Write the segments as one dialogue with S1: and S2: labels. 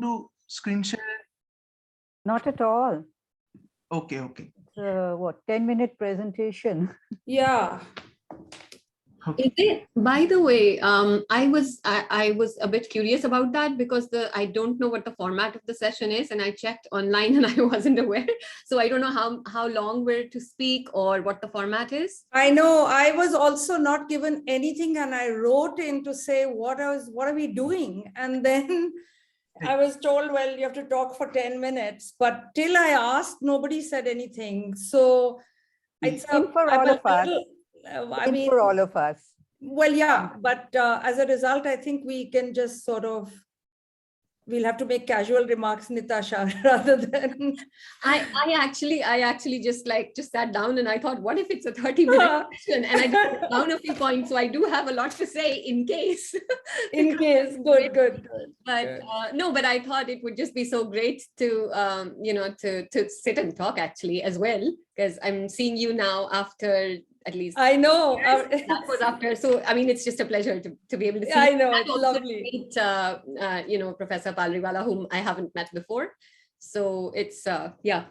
S1: to screen share?
S2: Not at all.
S1: Okay, okay.
S2: It's what, 10-minute presentation?
S3: Yeah.
S1: Okay.
S4: Is it? By the way, I was a bit curious about that because I don't know what the format of the session is, and I checked online and I wasn't aware. So I don't know how long we're to speak or what the format is.
S3: I know. I was also not given anything, and I wrote in to say what are we doing, and then I was told, well, you have to talk for 10 minutes. But till I asked, nobody said anything. So it's
S2: For all of us. For all of us.
S3: Well, yeah, but as a result, I think we can just sort of, we'll have to make casual remarks, Nitasha, rather than.
S4: I actually just sat down and I thought, what if it's a 30-minute session? And I just down a few points, so I do have a lot to say in case.
S3: In case, good.
S4: But no, but I thought it would just be so great to to sit and talk actually as well, because I'm seeing you now after at least.
S3: I know.
S4: That was after. So, I mean, it's just a pleasure to be able to see.
S3: I know, it's
S4: also
S3: lovely.
S4: Meet, Professor Palriwala, whom I haven't met before. So it's, yeah.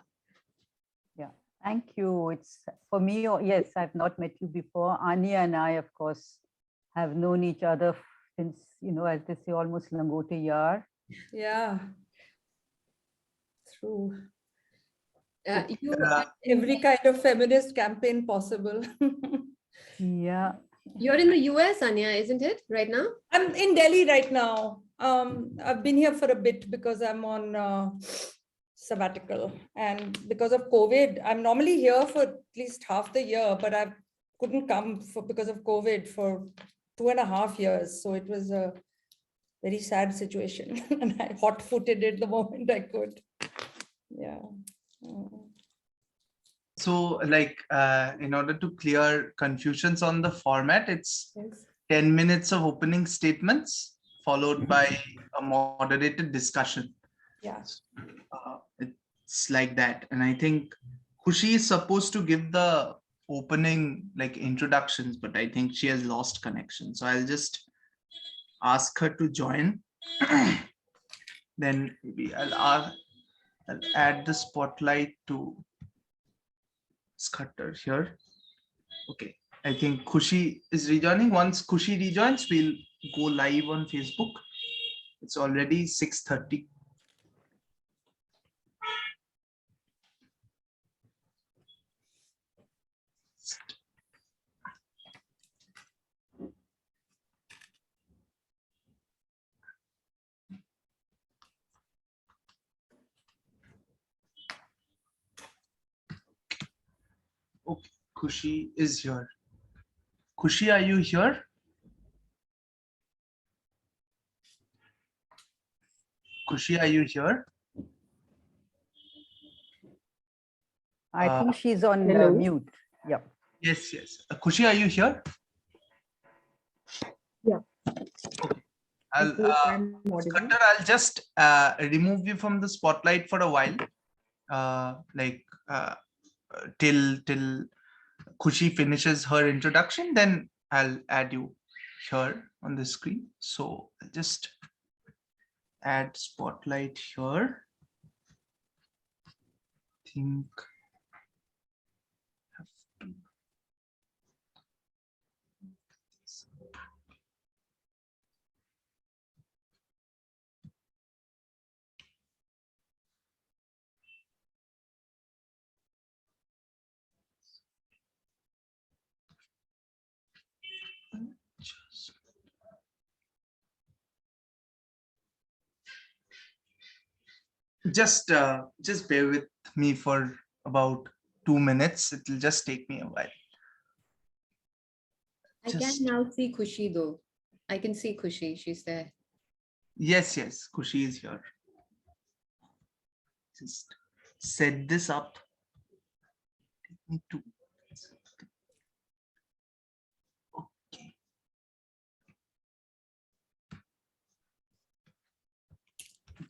S2: Yeah, thank you. It's for me, yes, I've not met you before. Ania and I, of course, have known each other since, as they say, almost langote yaar.
S3: Yeah. True.
S4: Every
S3: kind of feminist campaign possible.
S2: Yeah.
S4: You're in the US, Ania, isn't it, right now?
S3: I'm in Delhi right now. I've been here for a bit because I'm on sabbatical, and because of COVID, I'm normally here for at least half the year, but I couldn't come because of COVID for 2.5 years. So it was a very sad situation, and I hot-footed it the moment I could. Yeah.
S1: So in order to clear confusions on the format, it's 10 minutes of opening statements followed by a moderated discussion.
S3: Yeah.
S1: It's like that. And I think Khushi is supposed to give the opening introductions, but I think she has lost connection. So I'll just ask her to join. Then maybe I'll add the spotlight to Scutter here. Okay, I think Khushi is rejoining. Once Khushi rejoins, we'll go live on Facebook. It's already 6:30. Okay, Khushi is here. Khushi, are you here? Khushi, are you here?
S2: I think she's on mute. Yeah.
S1: Yes. Khushi, are you here?
S5: Yeah.
S1: Okay. I'll just remove you from the spotlight for a while, till Khushi finishes her introduction. Then I'll add you here on the screen. So I'll just add spotlight here. I think just bear with me for about 2 minutes. It'll just take me a while.
S4: I can now see Khushi though. I can see Khushi. She's there.
S1: Yes, Khushi is here. Just set this up. Okay.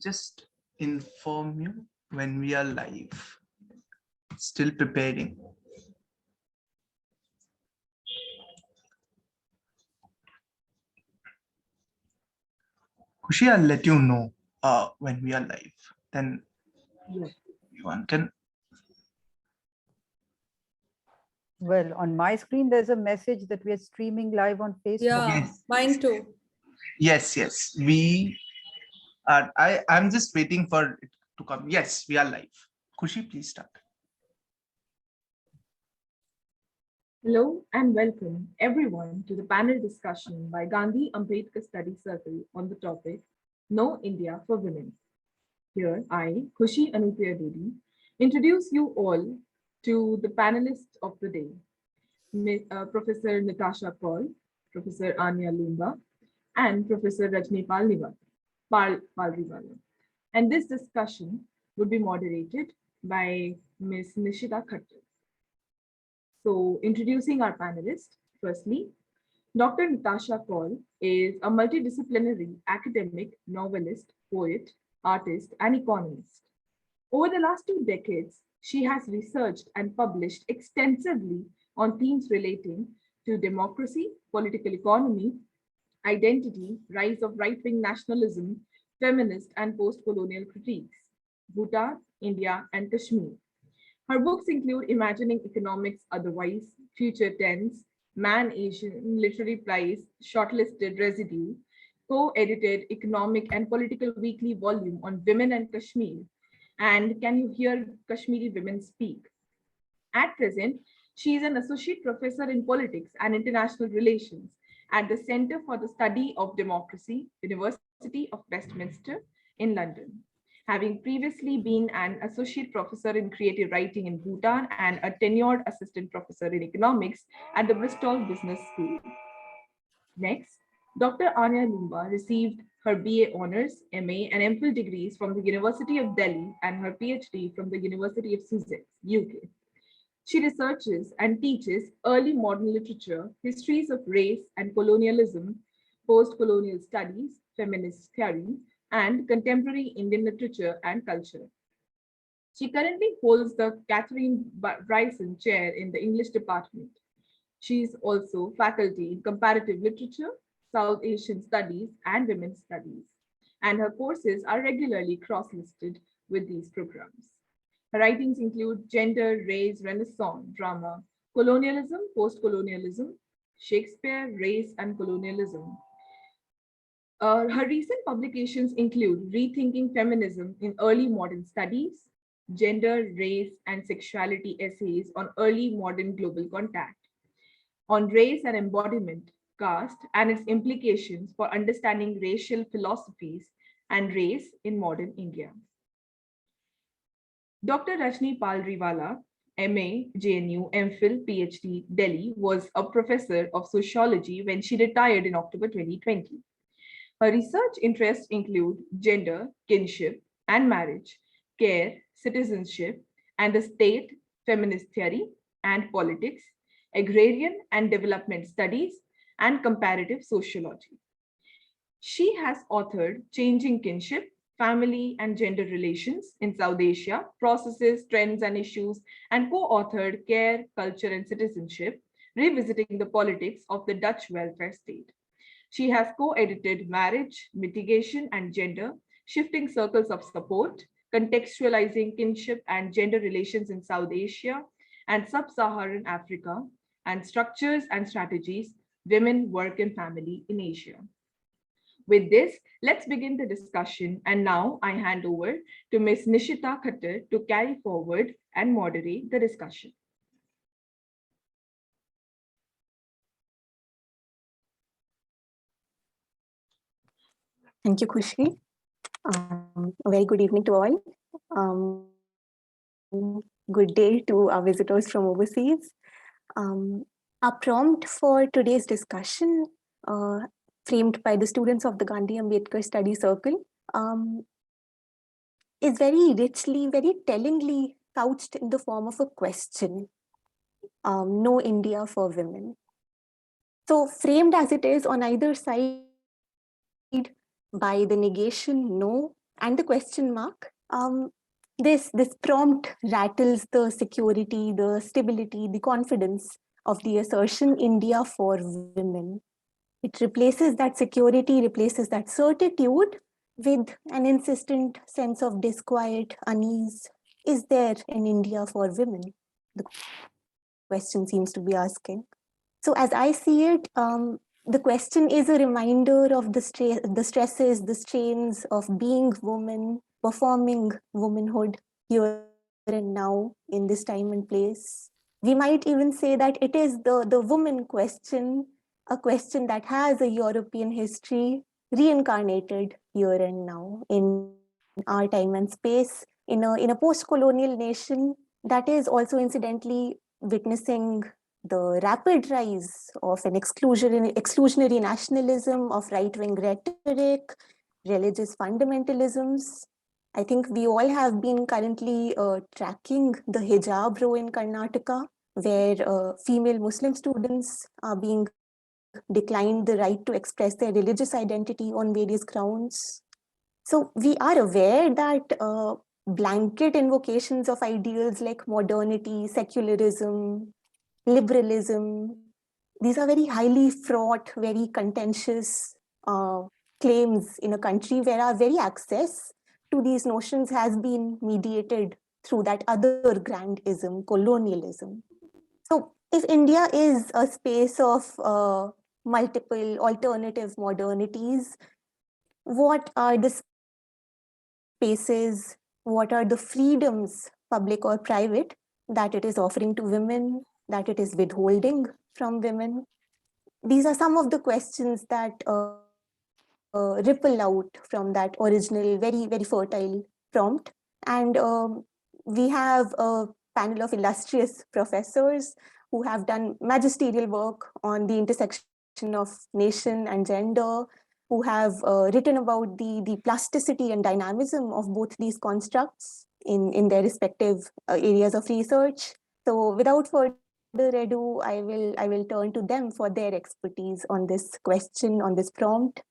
S1: Just inform you when we are live. Still preparing. Khushi, I'll let you know when we are live. Then
S5: Yes.
S1: everyone can.
S2: Well, on my screen, there's a message that we are streaming live on Facebook.
S3: Yeah,
S1: Yes.
S3: mine too.
S1: Yes. We are. I'm just waiting for it to come. Yes, we are live. Khushi, please start.
S5: Hello and welcome everyone to the panel discussion by Gandhi Ambedkar Study Circle on the topic No India for Women. Here I, Khushi Anupriya Dedi, introduce you all to the panelists of the day, Professor Nitasha Kaul, Professor Ania Loomba, and Professor Rajni Palriwala. And this discussion would be moderated by Ms. Nishita Khattar. So introducing our panelists, firstly, Dr. Nitasha Kaul is a multidisciplinary academic, novelist, poet, artist, and economist. Over the last 2 decades, she has researched and published extensively on themes relating to democracy, political economy, identity, rise of right-wing nationalism, feminist and post-colonial critiques, Bhutan, India, and Kashmir. Her books include Imagining Economics Otherwise, Future Tense, Man Asian Literary Prize, Shortlisted Residue, co-edited Economic and Political Weekly volume on Women and Kashmir, and Can You Hear Kashmiri Women Speak? At present, she is an associate professor in politics and international relations at the Center for the Study of Democracy, University of Westminster in London, having previously been an associate professor in creative writing in Bhutan and a tenured assistant professor in economics at the Bristol Business School. Next, Dr. Ania Loomba received her BA Honours, MA, and MPhil degrees from the University of Delhi and her PhD from the University of Sussex, UK. She researches and teaches early modern literature, histories of race and colonialism, post-colonial studies, feminist theory, and contemporary Indian literature and culture. She currently holds the Catherine Bryson Chair in the English department. She is also faculty in comparative literature, South Asian studies, and women's studies, and her courses are regularly cross-listed with these programs. Her writings include Gender, Race, Renaissance, Drama, Colonialism, Post-colonialism, Shakespeare, Race, and Colonialism. Her recent publications include Rethinking Feminism in Early Modern Studies, Gender, Race, and Sexuality Essays on Early Modern Global Contact, on Race and Embodiment, Caste, and its implications for understanding racial philosophies and race in modern India. Dr. Rajni Palriwala, MA, JNU, MPhil, PhD, Delhi, was a professor of sociology when she retired in October 2020. Her research interests include gender, kinship, and marriage, care, citizenship, and the state, feminist theory and politics, agrarian and development studies, and comparative sociology. She has authored Changing Kinship, Family and Gender Relations in South Asia, Processes, Trends and Issues, and co-authored Care, Culture and Citizenship, Revisiting the Politics of the Dutch Welfare State. She has co-edited Marriage, Mitigation and Gender, Shifting Circles of Support, Contextualizing Kinship and Gender Relations in South Asia and Sub-Saharan Africa, and Structures and Strategies, Women, Work and Family in Asia. With this, let's begin the discussion. And now I hand over to Ms. Nishita Khattar to carry forward and moderate the discussion.
S6: Thank you, Khushi. A very good evening to all. Good day to our visitors from overseas. Our prompt for today's discussion, framed by the students of the Gandhi Ambedkar Study Circle, is very richly, very tellingly couched in the form of a question. No India for women. So framed as it is on either side by the negation no and the question mark, this prompt rattles the security, the stability, the confidence of the assertion India for women. It replaces that security, replaces that certitude with an insistent sense of disquiet, unease, is there in India for women? The question seems to be asking. So as I see it, the question is a reminder of the stresses, the strains of being woman, performing womanhood here and now in this time and place. We might even say that it is the woman question, a question that has a European history reincarnated here and now in our time and space, in a post-colonial nation that is also incidentally witnessing the rapid rise of an exclusionary nationalism, of right-wing rhetoric, religious fundamentalisms. I think we all have been currently tracking the hijab row in Karnataka, where female Muslim students are being declined the right to express their religious identity on various grounds. So we are aware that blanket invocations of ideals like modernity, secularism, liberalism, these are very highly fraught, very contentious claims in a country where our very access to these notions has been mediated through that other grandism, colonialism. So if India is a space of multiple alternative modernities, what are the spaces, what are the freedoms, public or private, that it is offering to women, that it is withholding from women? These are some of the questions that ripple out from that original, very, very fertile prompt. And we have a panel of illustrious professors who have done magisterial work on the intersection of nation and gender, who have written about the plasticity and dynamism of both these constructs in their respective areas of research. So without further ado, I will turn to them for their expertise on this question, on this prompt.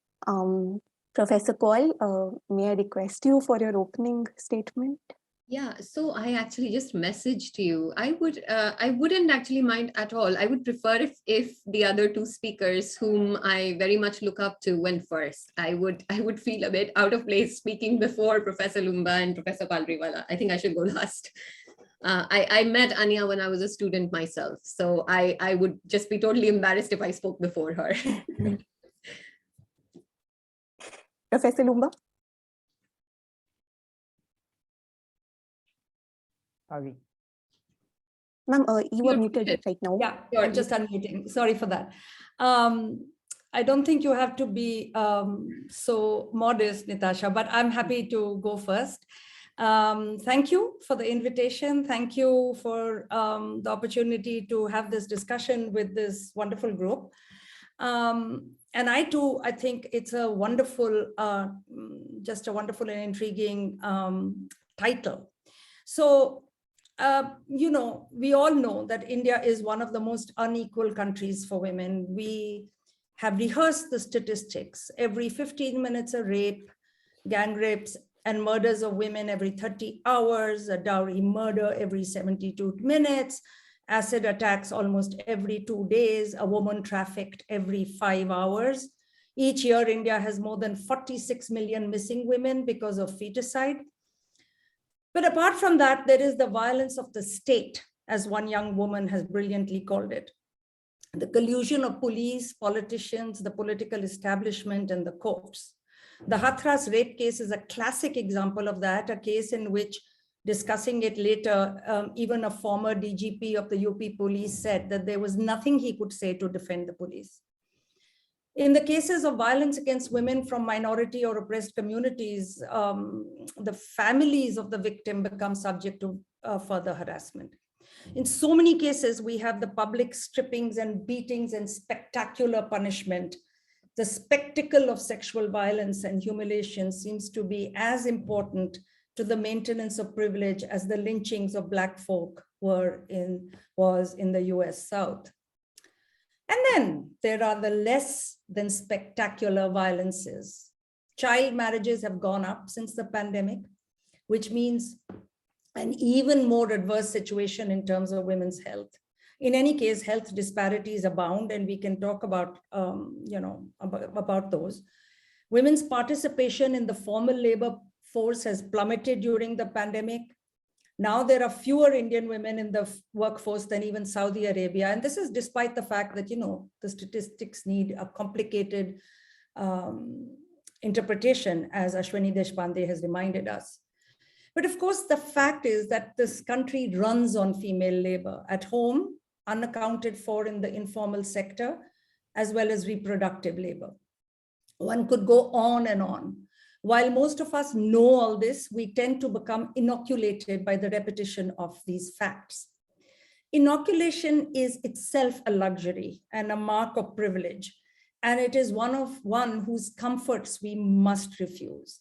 S6: Professor Kaul, may I request you for your opening statement?
S4: Yeah, so I actually just messaged you. I wouldn't actually mind at all. I would prefer if the other two speakers, whom I very much look up to, went first. I would feel a bit out of place speaking before Professor Loomba and Professor Palriwala. I think I should go last. I met Ania when I was a student myself, so I would just be totally embarrassed if I spoke before her.
S6: Professor Loomba?
S2: Sorry.
S6: Ma'am, you are
S4: You're
S6: muted
S4: muted.
S6: right now.
S3: Yeah, I'm just unmuting. Sorry for that. I don't think you have to be so modest, Nitasha, but I'm happy to go first. Thank you for the invitation. Thank you for the opportunity to have this discussion with this wonderful group. And I too, I think it's a wonderful, just a wonderful and intriguing title. So, you know, we all know that India is one of the most unequal countries for women. We have rehearsed the statistics. Every 15 minutes, a rape, gang rapes and murders of women every 30 hours, a dowry murder every 72 minutes, acid attacks almost every 2 days, a woman trafficked every 5 hours. Each year, India has more than 46 million missing women because of feticide. But apart from that, there is the violence of the state, as one young woman has brilliantly called it. The collusion of police, politicians, the political establishment, and the courts. The Hathras rape case is a classic example of that, a case in which, discussing it later, even a former DGP of the UP police said that there was nothing he could say to defend the police. In the cases of violence against women from minority or oppressed communities, the families of the victim become subject to further harassment. In so many cases, we have the public strippings and beatings and spectacular punishment. The spectacle of sexual violence and humiliation seems to be as important to the maintenance of privilege as the lynchings of Black folk was in the US South. And then there are the less than spectacular violences. Child marriages have gone up since the pandemic, which means an even more adverse situation in terms of women's health. In any case, health disparities abound, and we can talk about, about those. Women's participation in the formal labor force has plummeted during the pandemic. Now there are fewer Indian women in the workforce than even Saudi Arabia. And this is despite the fact that, the statistics need a complicated interpretation, as Ashwini Deshpande has reminded us. But of course, the fact is that this country runs on female labor at home, unaccounted for in the informal sector, as well as reproductive labor. One could go on and on. While most of us know all this, we tend to become inoculated by the repetition of these facts. Inoculation is itself a luxury and a mark of privilege, and it is one whose comforts we must refuse.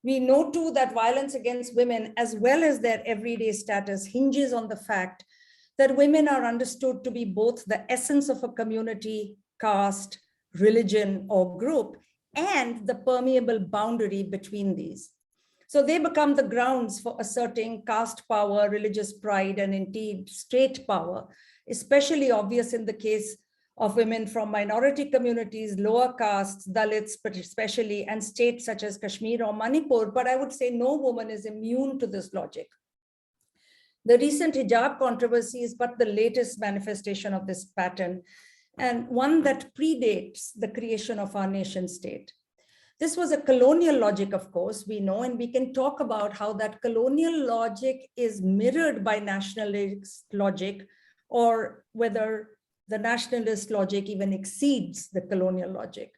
S3: We know too that violence against women, as well as their everyday status, hinges on the fact that women are understood to be both the essence of a community, caste, religion, or group, and the permeable boundary between these. So they become the grounds for asserting caste power, religious pride, and indeed state power, especially obvious in the case of women from minority communities, lower castes, Dalits, but especially, and states such as Kashmir or Manipur. But I would say no woman is immune to this logic. The recent hijab controversy is but the latest manifestation of this pattern, and one that predates the creation of our nation state. This was a colonial logic, of course, we know, and we can talk about how that colonial logic is mirrored by nationalist logic, or whether the nationalist logic even exceeds the colonial logic.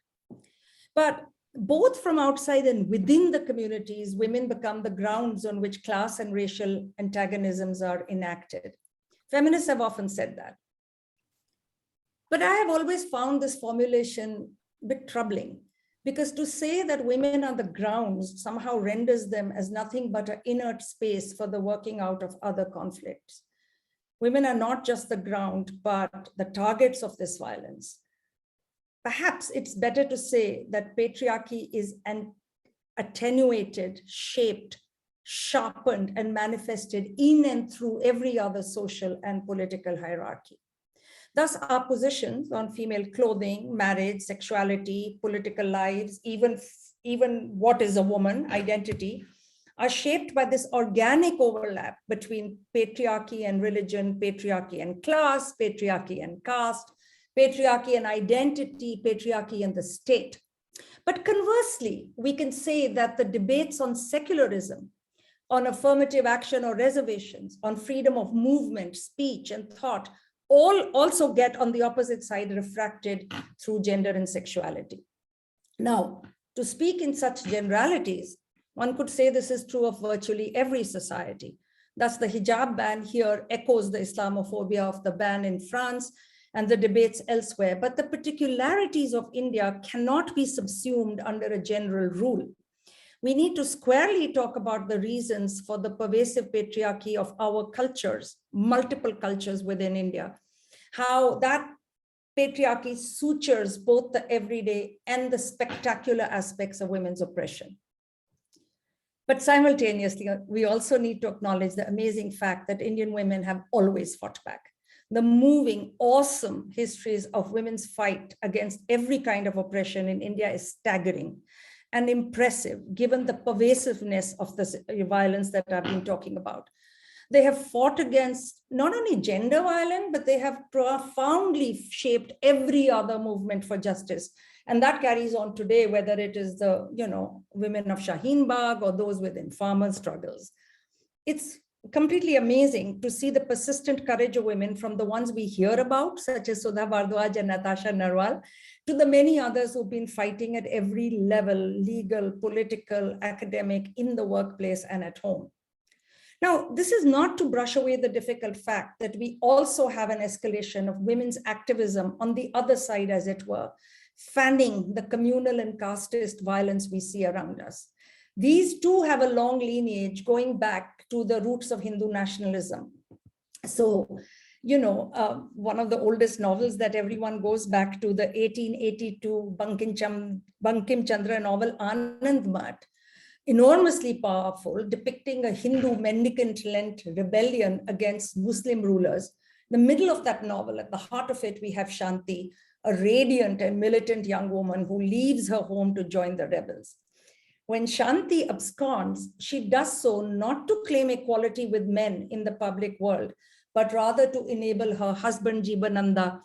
S3: But both from outside and within the communities, women become the grounds on which class and racial antagonisms are enacted. Feminists have often said that. But I have always found this formulation a bit troubling, because to say that women are the grounds somehow renders them as nothing but an inert space for the working out of other conflicts. Women are not just the ground, but the targets of this violence. Perhaps it's better to say that patriarchy is attenuated, shaped, sharpened, and manifested in and through every other social and political hierarchy. Thus, our positions on female clothing, marriage, sexuality, political lives, even what is a woman, identity, are shaped by this organic overlap between patriarchy and religion, patriarchy and class, patriarchy and caste, patriarchy and identity, patriarchy and the state. But conversely, we can say that the debates on secularism, on affirmative action or reservations, on freedom of movement, speech, and thought, all also get on the opposite side refracted through gender and sexuality. Now, to speak in such generalities, one could say this is true of virtually every society. Thus, the hijab ban here echoes the Islamophobia of the ban in France and the debates elsewhere, but the particularities of India cannot be subsumed under a general rule. We need to squarely talk about the reasons for the pervasive patriarchy of our cultures, multiple cultures within India, how that patriarchy sutures both the everyday and the spectacular aspects of women's oppression. But simultaneously, we also need to acknowledge the amazing fact that Indian women have always fought back. The moving, awesome histories of women's fight against every kind of oppression in India is staggering and impressive, given the pervasiveness of this violence that I've been talking about. They have fought against not only gender violence, but they have profoundly shaped every other movement for justice. And that carries on today, whether it is the women of Shaheen Bagh or those within farmer struggles. It's completely amazing to see the persistent courage of women, from the ones we hear about, such as Sudha Bardwaj and Nitasha Kaul, to the many others who've been fighting at every level, legal, political, academic, in the workplace and at home. Now, this is not to brush away the difficult fact that we also have an escalation of women's activism on the other side, as it were, fanning the communal and casteist violence we see around us. These too have a long lineage going back to the roots of Hindu nationalism. So, one of the oldest novels that everyone goes back to, the 1882 Bankim Chandra novel Anand Mat, enormously powerful, depicting a Hindu mendicant-led rebellion against Muslim rulers. In the middle of that novel, at the heart of it, we have Shanti, a radiant and militant young woman who leaves her home to join the rebels. When Shanti absconds, she does so not to claim equality with men in the public world, but rather to enable her husband Jibananda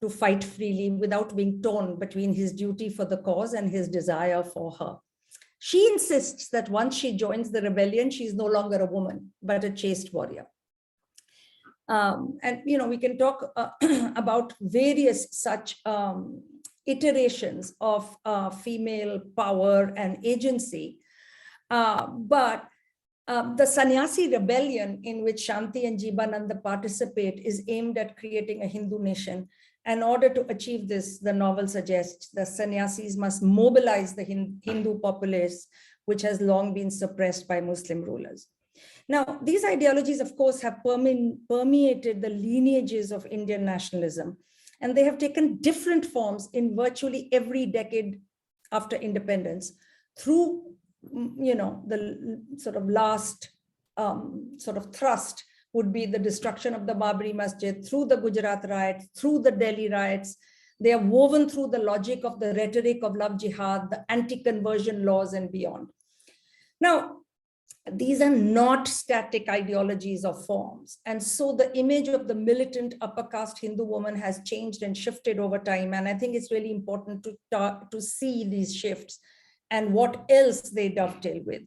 S3: to fight freely without being torn between his duty for the cause and his desire for her. She insists that once she joins the rebellion, she is no longer a woman, but a chaste warrior. And we can talk about various such iterations of female power and agency. But the sannyasi rebellion in which Shanti and Jibananda participate is aimed at creating a Hindu nation. In order to achieve this, the novel suggests the sannyasis must mobilize the Hindu populace, which has long been suppressed by Muslim rulers. Now, these ideologies, of course, have permeated the lineages of Indian nationalism, and they have taken different forms in virtually every decade after independence through, the sort of last sort of thrust would be the destruction of the Babri Masjid, through the Gujarat riots, through the Delhi riots. They are woven through the logic of the rhetoric of love jihad, the anti-conversion laws and beyond. Now, these are not static ideologies or forms. And so the image of the militant upper caste Hindu woman has changed and shifted over time. And I think it's really important to see these shifts and what else they dovetail with.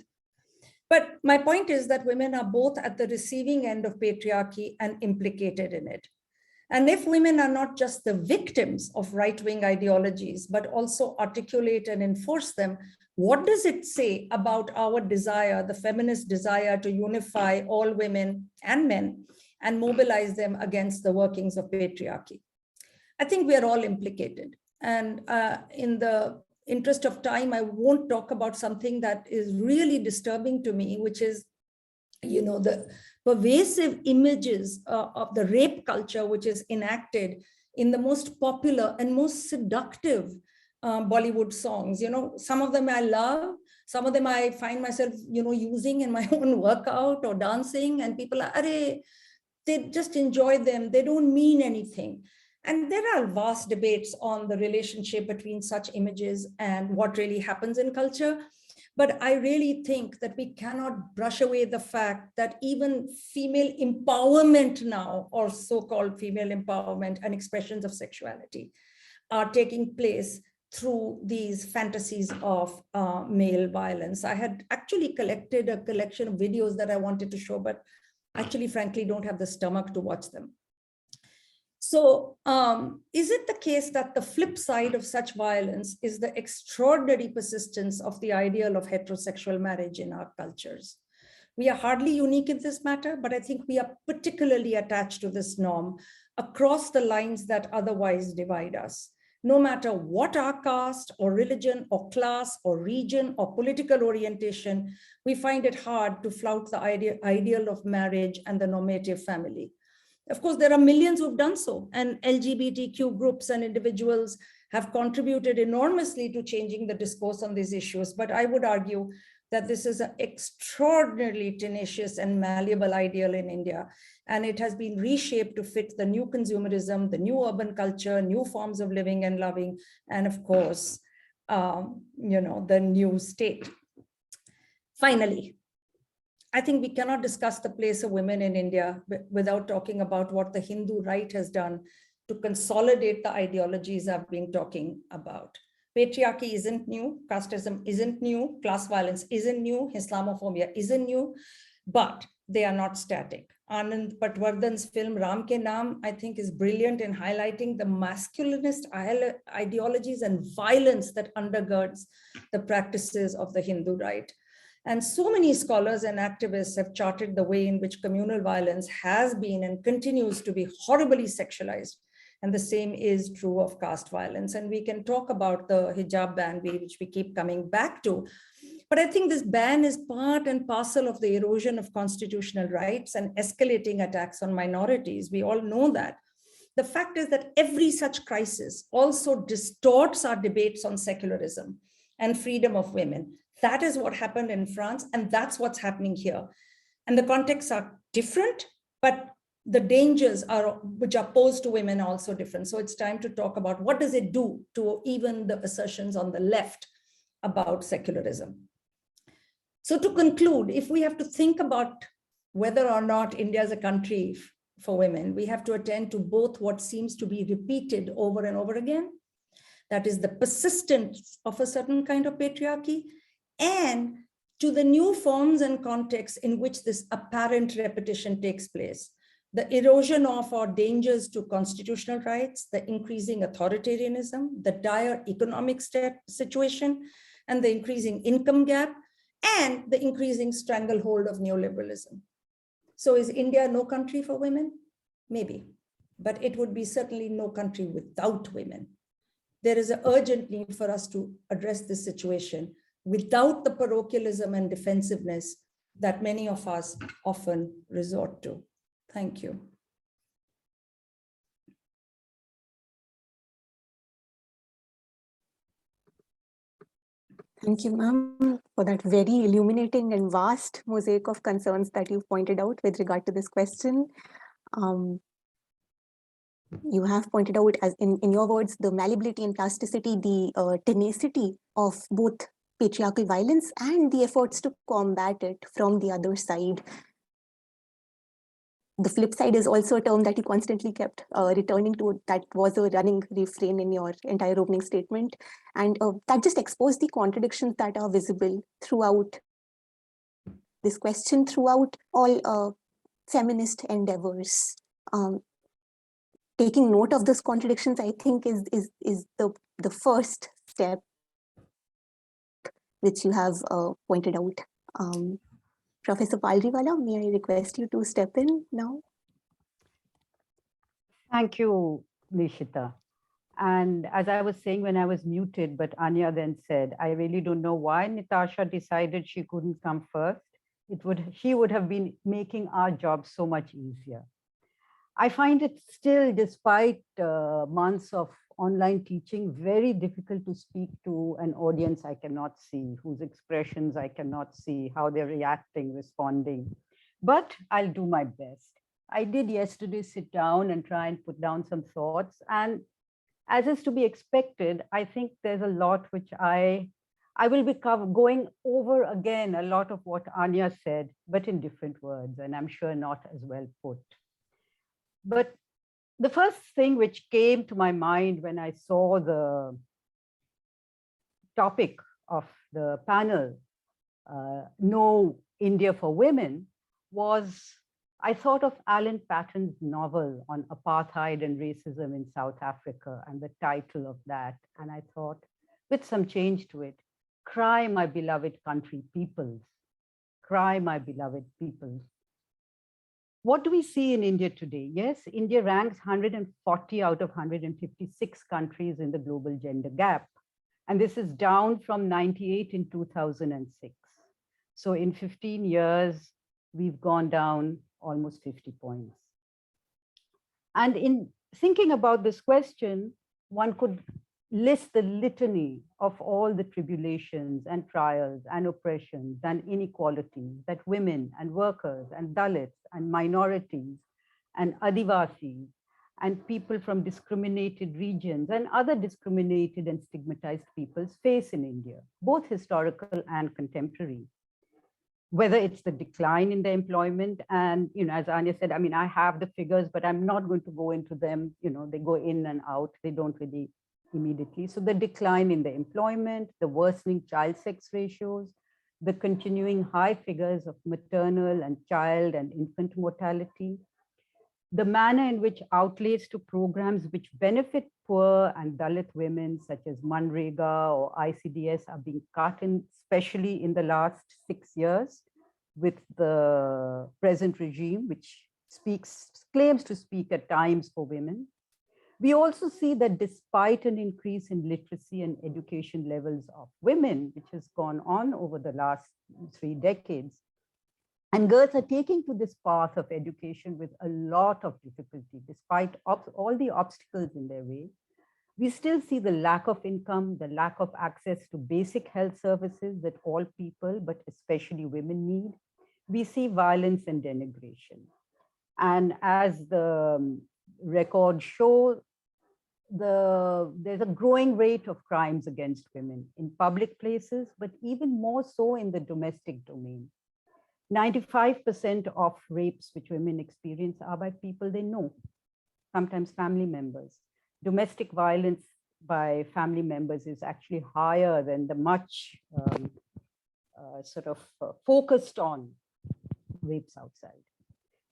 S3: But my point is that women are both at the receiving end of patriarchy and implicated in it. And if women are not just the victims of right-wing ideologies, but also articulate and enforce them, what does it say about our desire, the feminist desire to unify all women and men and mobilize them against the workings of patriarchy? I think we are all implicated. And in the interest of time, I won't talk about something that is really disturbing to me, which is, the pervasive images of the rape culture, which is enacted in the most popular and most seductive Bollywood songs. Some of them I love, some of them I find myself, using in my own workout or dancing, and people are, they just enjoy them. They don't mean anything. And there are vast debates on the relationship between such images and what really happens in culture. But I really think that we cannot brush away the fact that even female empowerment now, or so-called female empowerment and expressions of sexuality, are taking place through these fantasies of male violence. I had actually collected a collection of videos that I wanted to show, but actually, frankly, don't have the stomach to watch them. So is it the case that the flip side of such violence is the extraordinary persistence of the ideal of heterosexual marriage in our cultures? We are hardly unique in this matter, but I think we are particularly attached to this norm across the lines that otherwise divide us. No matter what our caste or religion or class or region or political orientation, we find it hard to flout the ideal of marriage and the normative family. Of course, there are millions who've done so, and LGBTQ groups and individuals have contributed enormously to changing the discourse on these issues. But I would argue that this is an extraordinarily tenacious and malleable ideal in India, and it has been reshaped to fit the new consumerism, the new urban culture, new forms of living and loving, and of course, the new state. Finally, I think we cannot discuss the place of women in India without talking about what the Hindu right has done to consolidate the ideologies I've been talking about. Patriarchy isn't new, casteism isn't new, class violence isn't new, Islamophobia isn't new, but they are not static. Anand Patwardhan's film Ram Ke Naam, I think, is brilliant in highlighting the masculinist ideologies and violence that undergirds the practices of the Hindu right. And so many scholars and activists have charted the way in which communal violence has been and continues to be horribly sexualized. And the same is true of caste violence. And we can talk about the hijab ban, which we keep coming back to. But I think this ban is part and parcel of the erosion of constitutional rights and escalating attacks on minorities. We all know that. The fact is that every such crisis also distorts our debates on secularism and freedom of women. That is what happened in France, and that's what's happening here. And the contexts are different, but the dangers which are posed to women are also different. So it's time to talk about what does it do to even the assertions on the left about secularism. So to conclude, if we have to think about whether or not India is a country for women, we have to attend to both what seems to be repeated over and over again, that is the persistence of a certain kind of patriarchy, and to the new forms and contexts in which this apparent repetition takes place. The erosion of or dangers to constitutional rights, the increasing authoritarianism, the dire economic situation, and the increasing income gap, and the increasing stranglehold of neoliberalism. So is India no country for women? Maybe, but it would be certainly no country without women. There is an urgent need for us to address this situation without the parochialism and defensiveness that many of us often resort to. Thank you.
S6: Thank you, ma'am, for that very illuminating and vast mosaic of concerns that you've pointed out with regard to this question. You have pointed out, as in your words, the malleability and plasticity, the tenacity of both patriarchal violence and the efforts to combat it from the other side. The flip side is also a term that you constantly kept returning to, that was a running refrain in your entire opening statement. And that just exposed the contradictions that are visible throughout this question, throughout all feminist endeavors. Taking note of those contradictions, I think, is the first step which you have pointed out. Professor Palriwala, may I request you to step in now?
S2: Thank you, Nishita. And as I was saying when I was muted, but Ania then said, I really don't know why Nitasha decided she couldn't come first. She would have been making our job so much easier. I find it still, despite months of online teaching, very difficult to speak to an audience I cannot see, whose expressions I cannot see, how they're reacting, responding. But I'll do my best. I did yesterday sit down and try and put down some thoughts. And as is to be expected, I think there's a lot which I will be going over again, a lot of what Ania said, but in different words, and I'm sure not as well put. But the first thing which came to my mind when I saw the topic of the panel, No India for Women, was I thought of Alan Patton's novel on apartheid and racism in South Africa and the title of that. And I thought, with some change to it, cry, my beloved country peoples, cry, my beloved peoples. What do we see in India today? Yes, India ranks 140 out of 156 countries in the global gender gap. And this is down from 98 in 2006. So in 15 years, we've gone down almost 50 points. And in thinking about this question, one could list the litany of all the tribulations and trials and oppressions and inequalities that women and workers and Dalits and minorities and Adivasis and people from discriminated regions and other discriminated and stigmatized peoples face in India, both historical and contemporary. Whether it's the decline in the employment, and as Ania said, I mean, I have the figures, but I'm not going to go into them. They go in and out. They don't really immediately. So the decline in the employment, the worsening child sex ratios, the continuing high figures of maternal and child and infant mortality, the manner in which outlays to programs which benefit poor and Dalit women, such as Manrega or ICDS, are being cut in, especially in the last 6 years with the present regime, which claims to speak at times for women. We also see that despite an increase in literacy and education levels of women, which has gone on over the last 3 decades, and girls are taking to this path of education with a lot of difficulty, despite all the obstacles in their way, we still see the lack of income, the lack of access to basic health services that all people, but especially women, need. We see violence and denigration. And as the records show, there's a growing rate of crimes against women in public places, but even more so in the domestic domain. 95% of rapes which women experience are by people they know, sometimes family members. Domestic violence by family members is actually higher than the much focused on rapes outside.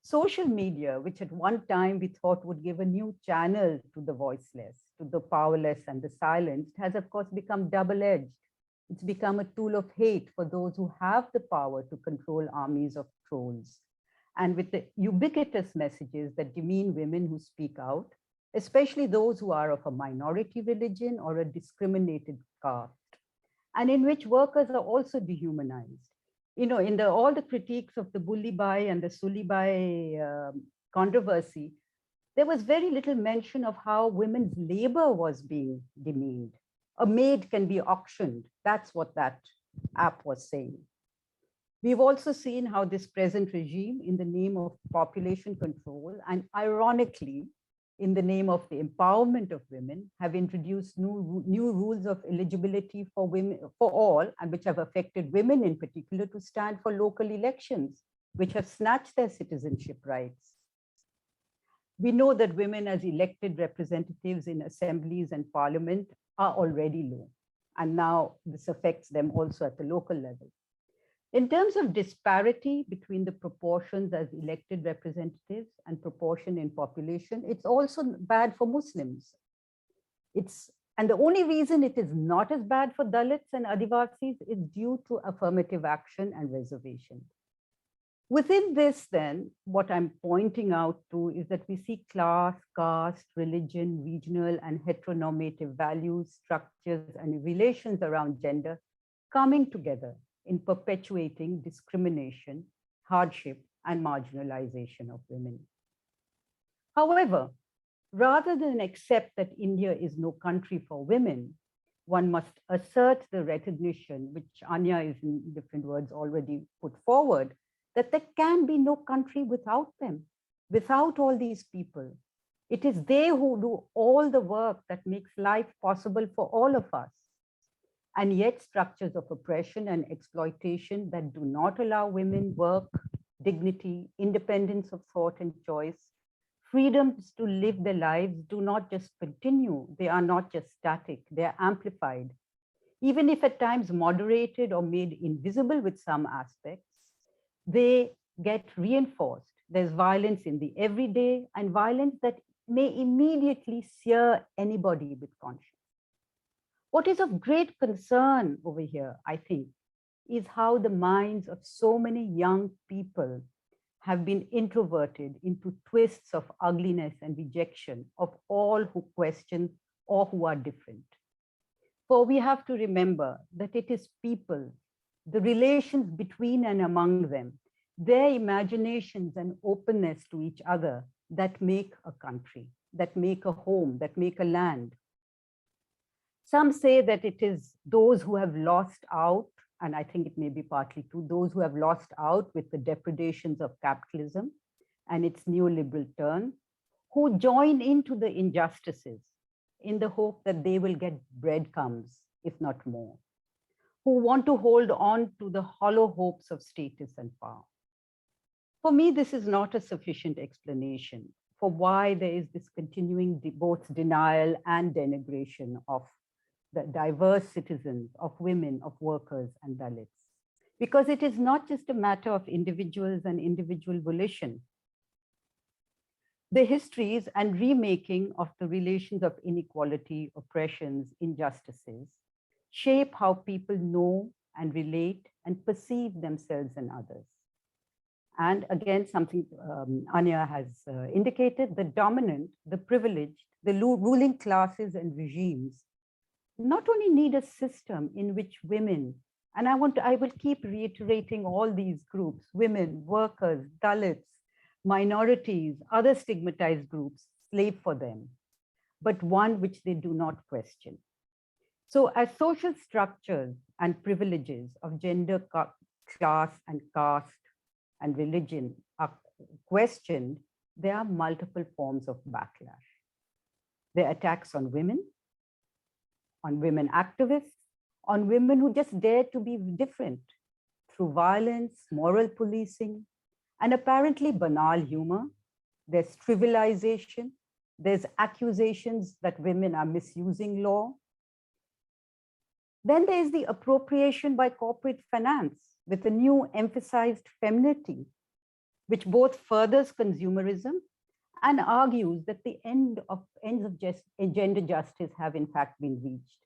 S2: Social media, which at one time we thought would give a new channel to the voiceless, to the powerless and the silenced, has of course become double-edged. It's become a tool of hate for those who have the power to control armies of trolls. And with the ubiquitous messages that demean women who speak out, especially those who are of a minority religion or a discriminated caste, and in which workers are also dehumanized. You know, in all the critiques of the Bullibai and the Sulibai controversy, there was very little mention of how women's labor was being demeaned. A maid can be auctioned. That's what that app was saying. We've also seen how this present regime, in the name of population control, and ironically, in the name of the empowerment of women, have introduced new rules of eligibility for women, for all, and which have affected women in particular to stand for local elections, which have snatched their citizenship rights. We know that women as elected representatives in assemblies and parliament are already low, and now this affects them also at the local level. In terms of disparity between the proportions as elected representatives and proportion in population, it's also bad for Muslims. And the only reason it is not as bad for Dalits and Adivasis is due to affirmative action and reservation. Within this, then, what I'm pointing out to is that we see class, caste, religion, regional, and heteronormative values, structures, and relations around gender coming together in perpetuating discrimination, hardship, and marginalization of women. However, rather than accept that India is no country for women, one must assert the recognition, which Ania is in different words already put forward, that there can be no country without them, without all these people. It is they who do all the work that makes life possible for all of us. And yet structures of oppression and exploitation that do not allow women work, dignity, independence of thought and choice, freedoms to live their lives do not just continue, they are not just static, they are amplified. Even if at times moderated or made invisible with some aspects, they get reinforced. There's violence in the everyday and violence that may immediately sear anybody with conscience. What is of great concern over here, I think, is how the minds of so many young people have been introverted into twists of ugliness and rejection of all who question or who are different. For we have to remember that it is people, the relations between and among them, their imaginations and openness to each other that make a country, that make a home, that make a land. Some say that it is those who have lost out, and I think it may be partly true, those who have lost out with the depredations of capitalism and its neoliberal turn, who join into the injustices in the hope that they will get breadcrumbs, if not more, who want to hold on to the hollow hopes of status and power. For me, this is not a sufficient explanation for why there is this continuing both denial and denigration of the diverse citizens, of women, of workers and Dalits. Because it is not just a matter of individuals and individual volition. The histories and remaking of the relations of inequality, oppressions, injustices shape how people know and relate and perceive themselves and others. And again, something Ania has indicated, the dominant, the privileged, the ruling classes and regimes not only need a system in which women, and I will keep reiterating all these groups, women, workers, Dalits, minorities, other stigmatized groups, slave for them, but one which they do not question. So as social structures and privileges of gender, class and caste and religion are questioned, there are multiple forms of backlash. There are attacks on women activists, on women who just dare to be different through violence, moral policing, and apparently banal humor. There's trivialization. There's accusations that women are misusing law. Then there's the appropriation by corporate finance with a new emphasized femininity, which both furthers consumerism and argues that the ends of gender justice have in fact been reached.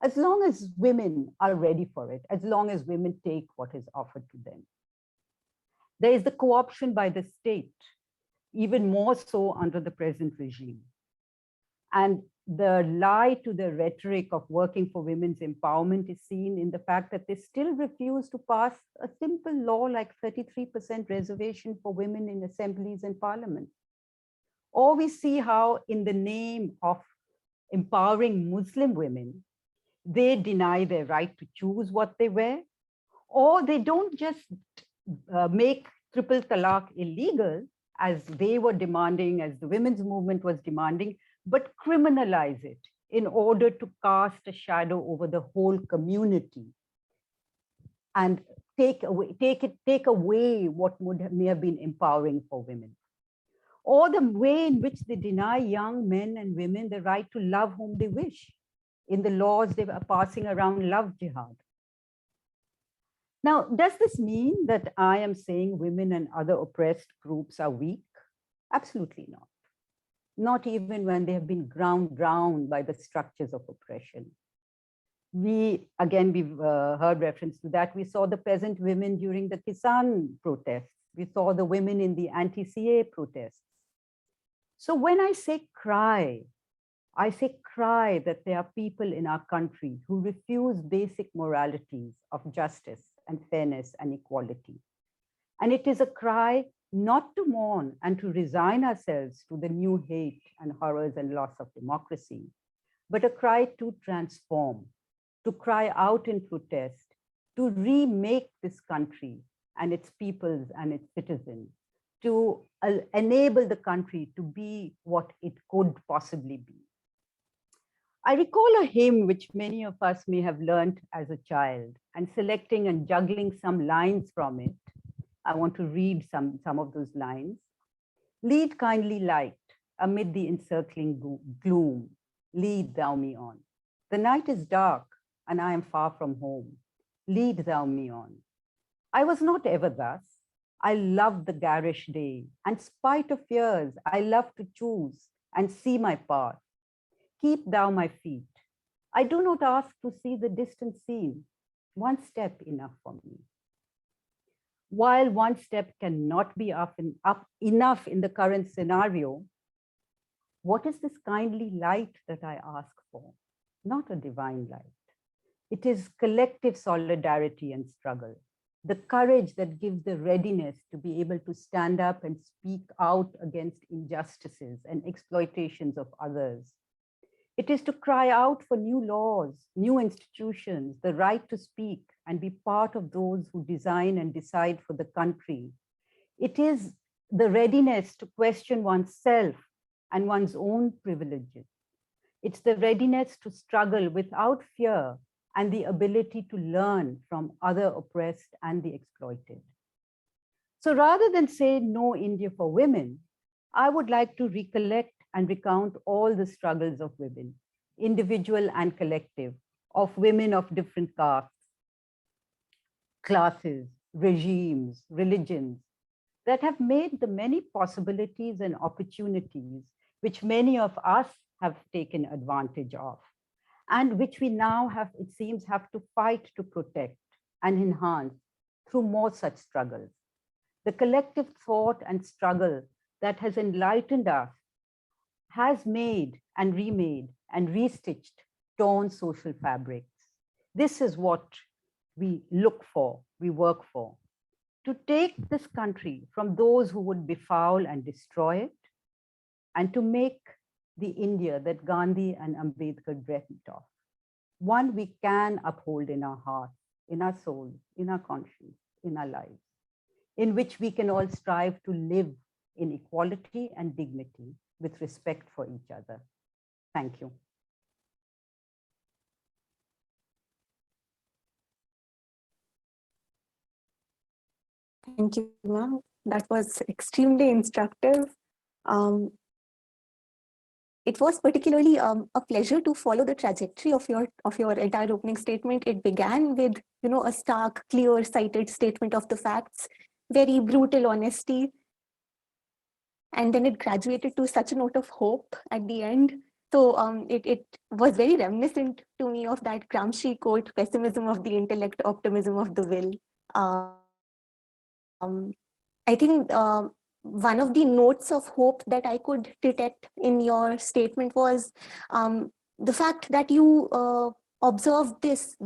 S2: As long as women are ready for it, as long as women take what is offered to them. There is the co-option by the state, even more so under the present regime. And the lie to the rhetoric of working for women's empowerment is seen in the fact that they still refuse to pass a simple law like 33% reservation for women in assemblies and parliament. Or we see how in the name of empowering Muslim women, they deny their right to choose what they wear, or they don't just make triple talaq illegal as they were demanding, as the women's movement was demanding, but criminalize it in order to cast a shadow over the whole community and take away what may have been empowering for women. Or the way in which they deny young men and women the right to love whom they wish. In the laws they are passing around love jihad. Now, does this mean that I am saying women and other oppressed groups are weak? Absolutely not. Not even when they have been ground down by the structures of oppression. We've heard reference to that. We saw the peasant women during the Kisan protests. We saw the women in the anti-CA protests. So when I say cry that there are people in our country who refuse basic moralities of justice and fairness and equality. And it is a cry not to mourn and to resign ourselves to the new hate and horrors and loss of democracy, but a cry to transform, to cry out in protest, to remake this country and its peoples and its citizens, to enable the country to be what it could possibly be. I recall a hymn which many of us may have learned as a child, and selecting and juggling some lines from it. I want to read some of those lines. Lead kindly light amid the encircling gloom, lead thou me on. The night is dark and I am far from home. Lead thou me on. I was not ever thus. I loved the garish day, and spite of fears, I love to choose and see my path. Keep thou my feet. I do not ask to see the distant scene. One step enough for me. While one step cannot be enough in the current scenario, what is this kindly light that I ask for? Not a divine light. It is collective solidarity and struggle, the courage that gives the readiness to be able to stand up and speak out against injustices and exploitations of others. It is to cry out for new laws, new institutions, the right to speak and be part of those who design and decide for the country. It is the readiness to question oneself and one's own privileges. It's the readiness to struggle without fear and the ability to learn from other oppressed and the exploited. So rather than say no India for women, I would like to recollect and recount all the struggles of women, individual and collective, of women of different castes, classes, regimes, religions, that have made the many possibilities and opportunities which many of us have taken advantage of, and which we now have, it seems, have to fight to protect and enhance through more such struggles. The collective thought and struggle that has enlightened us has made and remade and restitched torn social fabrics. This is what we look for, we work for, to take this country from those who would befoul and destroy it, and to make the India that Gandhi and Ambedkar dreamt of, one we can uphold in our hearts, in our souls, in our conscience, in our lives, in which we can all strive to live in equality and dignity with respect for each other. Thank you.
S6: Thank you, ma'am. That was extremely instructive. It was particularly a pleasure to follow the trajectory of your entire opening statement. It began with, a stark, clear-sighted statement of the facts, very brutal honesty, and then it graduated to such a note of hope at the end. So it was very reminiscent to me of that Gramsci quote, "Pessimism of the intellect, optimism of the will." I think one of the notes of hope that I could detect in your statement was the fact that you observed this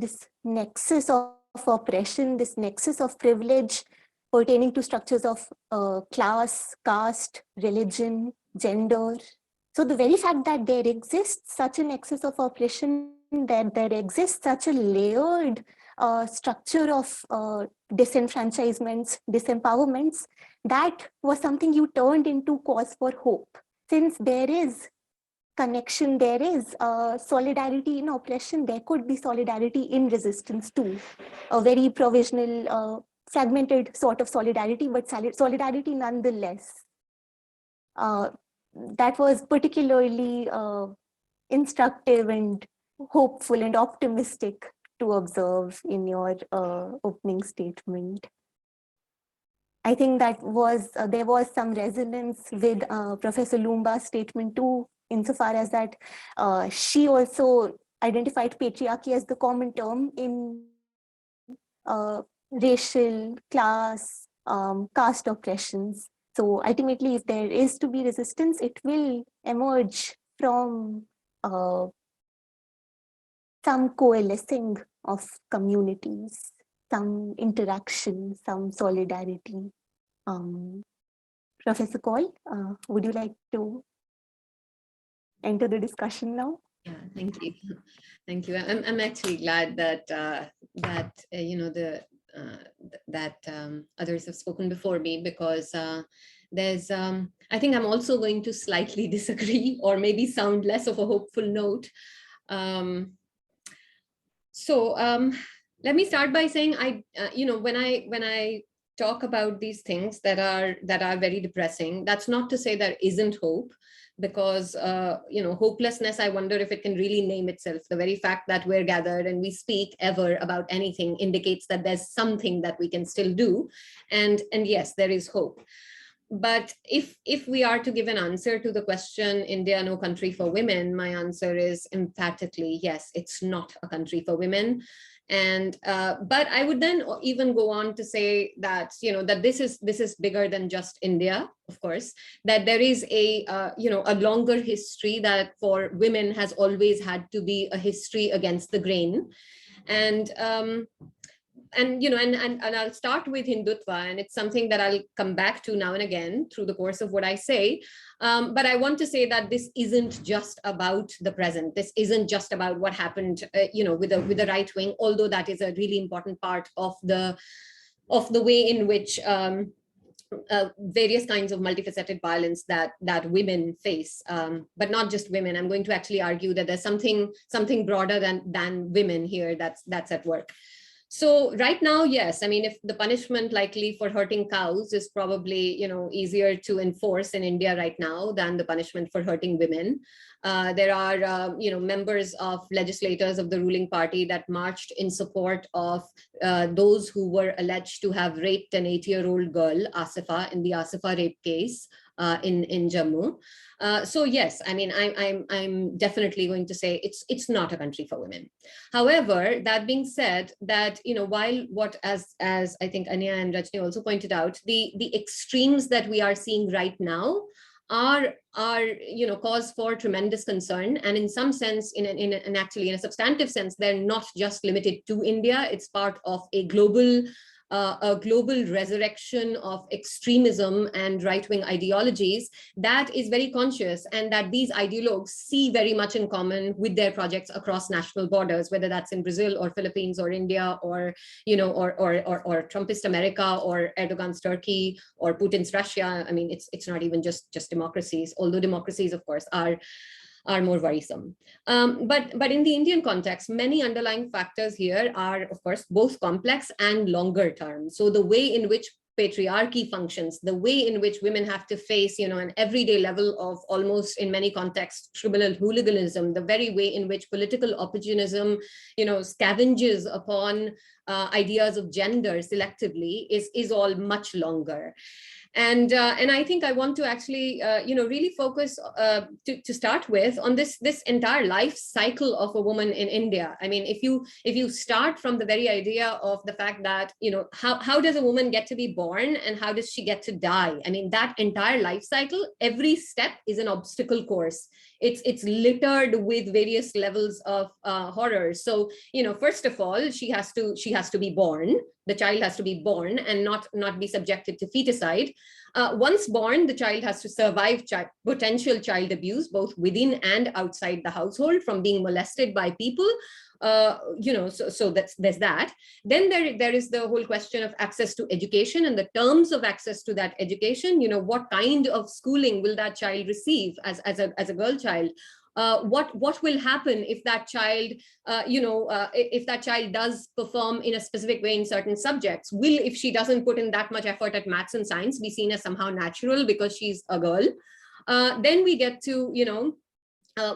S6: nexus of oppression, this nexus of privilege pertaining to structures of class, caste, religion, gender. So the very fact that there exists such a nexus of oppression, that there exists such a layered structure of disenfranchisements, disempowerments, that was something you turned into cause for hope. Since there is connection, there is solidarity in oppression, there could be solidarity in resistance too. A very provisional, fragmented sort of solidarity, but solidarity nonetheless. That was particularly instructive and hopeful and optimistic to observe in your opening statement. I think that was there was some resonance with Professor Loomba's statement too, insofar as that she also identified patriarchy as the common term in racial, class, caste oppressions. So ultimately, if there is to be resistance, it will emerge from some coalescing of communities, some interaction, some solidarity. Professor Kaul, would you like to enter the discussion now?
S4: Yeah, thank you. Thank you. I'm actually glad that others have spoken before me, because there's I think I'm also going to slightly disagree, or maybe sound less of a hopeful note. Let me start by saying when I talk about these things that are very depressing, that's not to say there isn't hope, because hopelessness, I wonder if it can really name itself. The very fact that we're gathered and we speak ever about anything indicates that there's something that we can still do, and yes, there is hope. But if we are to give an answer to the question, India no country for women, my answer is emphatically yes, it's not a country for women. And but I would then even go on to say that that this is bigger than just India, of course, that there is a longer history that for women has always had to be a history against the grain. And I'll start with Hindutva, and it's something that I'll come back to now and again through the course of what I say. But I want to say that this isn't just about the present. This isn't just about what happened, with the right wing, although that is a really important part of the way in which various kinds of multifaceted violence that women face, but not just women. I'm going to actually argue that there's something broader than women here that's at work. So right now, yes, I mean, if the punishment likely for hurting cows is probably, easier to enforce in India right now than the punishment for hurting women. There are, members of legislators of the ruling party that marched in support of those who were alleged to have raped an 8-year-old girl, Asifa, in the Asifa rape case in Jammu. So yes, I mean, I'm definitely going to say it's not a country for women. However, that being said, that while what as I think Ania and Rajni also pointed out, the extremes that we are seeing right now are cause for tremendous concern, and in some sense, actually in a substantive sense, they're not just limited to India. It's part of a global a global resurrection of extremism and right-wing ideologies that is very conscious, and that these ideologues see very much in common with their projects across national borders, whether that's in Brazil or Philippines or India or, you know, or Trumpist America or Erdogan's Turkey or Putin's Russia. I mean, it's not even just democracies, although democracies, of course, are more worrisome. But in the Indian context, many underlying factors here are, of course, both complex and longer term. So the way in which patriarchy functions, the way in which women have to face, you know, an everyday level of almost, in many contexts, tribal hooliganism, the very way in which political opportunism, you know, scavenges upon ideas of gender selectively is all much longer. And I think I want to actually, you know, really focus to start with on this entire life cycle of a woman in India. I mean, if you start from the very idea of the fact that, you know, how does a woman get to be born and how does she get to die? I mean, that entire life cycle, every step is an obstacle course. It's littered with various levels of horrors. So, you know, first of all, she has to be born. The child has to be born and not be subjected to feticide. Once born, the child has to survive potential child abuse, both within and outside the household, from being molested by people. You know, so there's that. Then there is the whole question of access to education and the terms of access to that education. You know, what kind of schooling will that child receive as a girl child? What will happen if that child, if that child does perform in a specific way in certain subjects? Will, if she doesn't put in that much effort at maths and science, be seen as somehow natural because she's a girl? Then we get to, you know,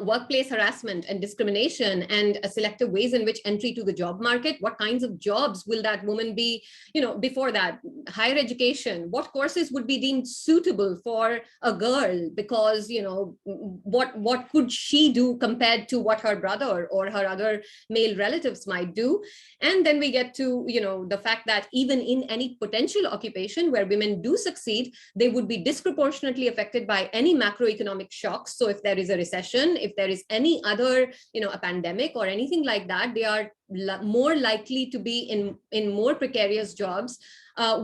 S4: workplace harassment and discrimination and selective ways in which entry to the job market. What kinds of jobs will that woman be, you know, before that? Higher education, what courses would be deemed suitable for a girl? Because, you know, what could she do compared to what her brother or her other male relatives might do? And then we get to, you know, the fact that even in any potential occupation where women do succeed, they would be disproportionately affected by any macroeconomic shocks. So if there is a recession, if there is any other, you know, a pandemic or anything like that, they are more likely to be in more precarious jobs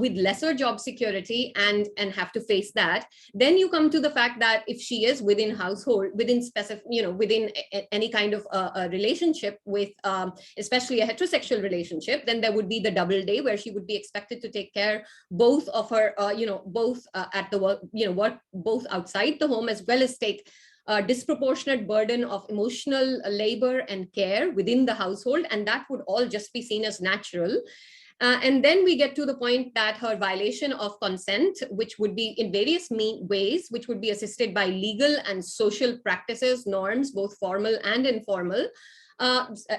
S4: with lesser job security and have to face that. Then you come to the fact that if she is within household, within specific, you know, within any kind of a relationship with, especially a heterosexual relationship, then there would be the double day where she would be expected to take care both of her, you know, both at the work, you know, work both outside the home, as well as take a disproportionate burden of emotional labor and care within the household, and that would all just be seen as natural. And then we get to the point that her violation of consent, which would be in various ways, which would be assisted by legal and social practices, norms, both formal and informal.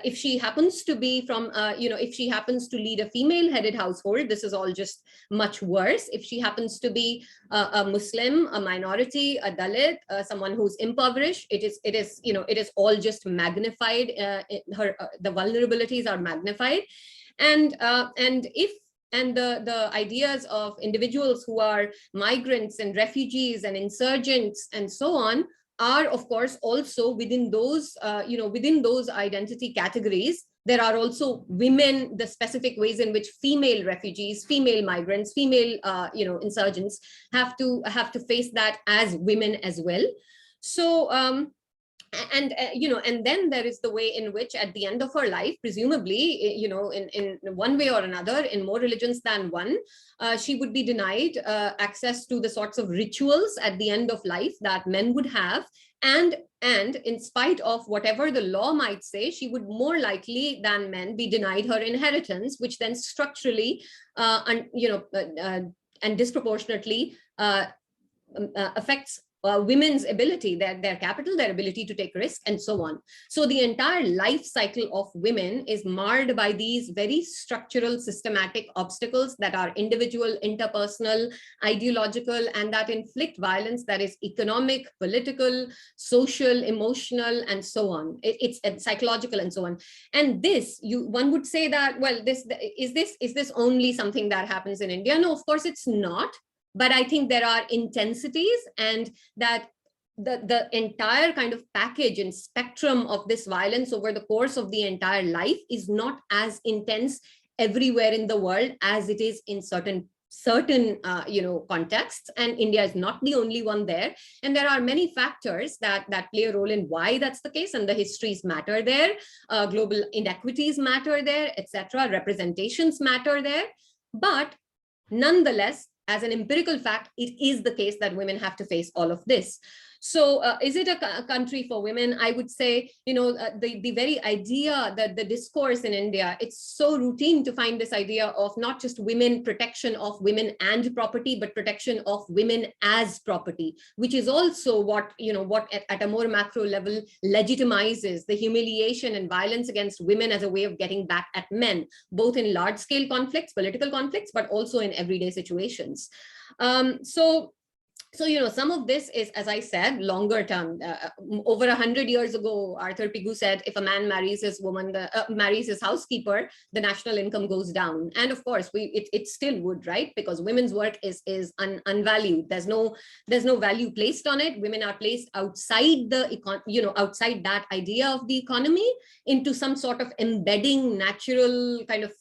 S4: If she happens to be from, you know, if she happens to lead a female-headed household, this is all just much worse. If she happens to be a Muslim, a minority, a Dalit, someone who's impoverished, it is, you know, it is all just magnified. The vulnerabilities are magnified, and the ideas of individuals who are migrants and refugees and insurgents and so on are, of course, also within those, you know, within those identity categories. There are also women, the specific ways in which female refugees, female migrants, female, you know, insurgents have to face that as women as well. So, you know, and then there is the way in which at the end of her life, presumably, you know, in one way or another, in more religions than one, she would be denied access to the sorts of rituals at the end of life that men would have. And in spite of whatever the law might say, she would more likely than men be denied her inheritance, which then structurally, you know, and disproportionately affects women's ability, their capital, their ability to take risk, and so on. So the entire life cycle of women is marred by these very structural, systematic obstacles that are individual, interpersonal, ideological, and that inflict violence that is economic, political, social, emotional, and so on. It's psychological and so on. And this, one would say that, well, is this only something that happens in India? No, of course it's not. But I think there are intensities, and that the entire kind of package and spectrum of this violence over the course of the entire life is not as intense everywhere in the world as it is in certain contexts, and India is not the only one there. And there are many factors that play a role in why that's the case, and the histories matter there, global inequities matter there, etc. Representations matter there. But nonetheless, as an empirical fact, it is the case that women have to face all of this. So is it a country for women? I would say, the very idea that the discourse in India, it's so routine to find this idea of not just women, protection of women and property, but protection of women as property, which is also what at a more macro level legitimizes the humiliation and violence against women as a way of getting back at men, both in large scale conflicts, political conflicts, but also in everyday situations. So, some of this is, as I said, longer term. Over 100 years ago, Arthur Pigou said, if a man marries his woman, marries his housekeeper, the national income goes down. And of course, it still would, right? Because women's work is unvalued. There's no value placed on it. Women are placed outside outside that idea of the economy into some sort of embedding natural kind of